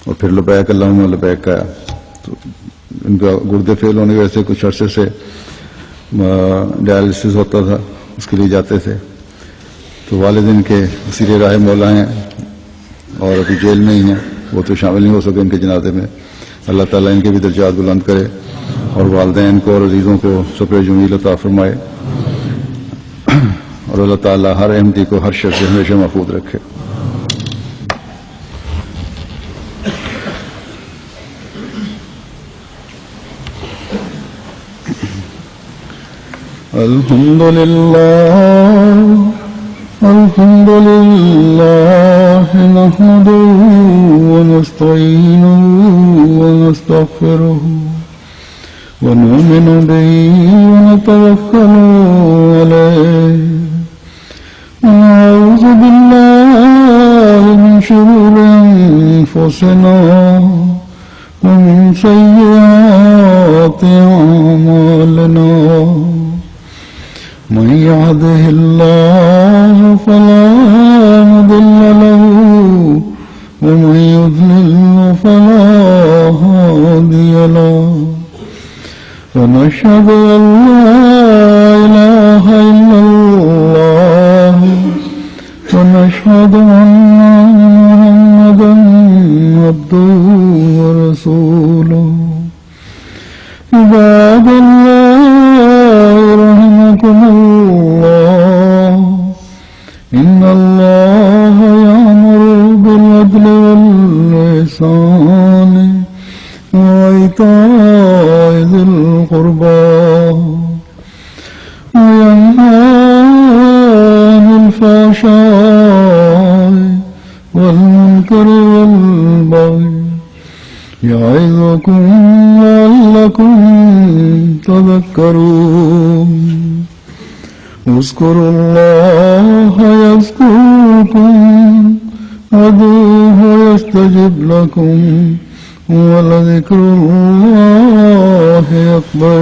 Speaker 2: اور پھر لبیک اللہم لبیک کا. تو ان کا گردے فیل ہونے کی وجہ سے کچھ عرصے سے ڈائلسس ہوتا تھا، اس کے لیے جاتے تھے. تو والدین کے اسیر راہ مولا ہیں اور ابھی جیل میں ہی ہیں، وہ تو شامل نہیں ہو سکے ان کے جنازے میں. اللہ تعالیٰ ان کے بھی درجات بلند کرے اور والدین کو اور عزیزوں کو صبر جمیل عطا فرمائے، اور اللہ تعالیٰ ہر احمدی کو ہر شر سے ہمیشہ محفوظ رکھے. الحمد لله نحمده ونستعينه ونستغفره ونؤمن به ونتوكل عليه ونعوذ بالله من شرور أنفسنا ومن سيئات أعمالنا من يهده الله فلا مضل له ومن يضلل فلا هادي له ونشهد أن لا إله إلا الله ونشهد أن محمدا عبده ورسوله. عباد الله رحمكم الله إن الله يأمر بالعدل والإحسان وإيتاء ذي والمنكر والبغي يعظكم لعلكم تذكرون اذكروا الله يذكركم وادعوه يستجب لكم ولذكر الله أكبر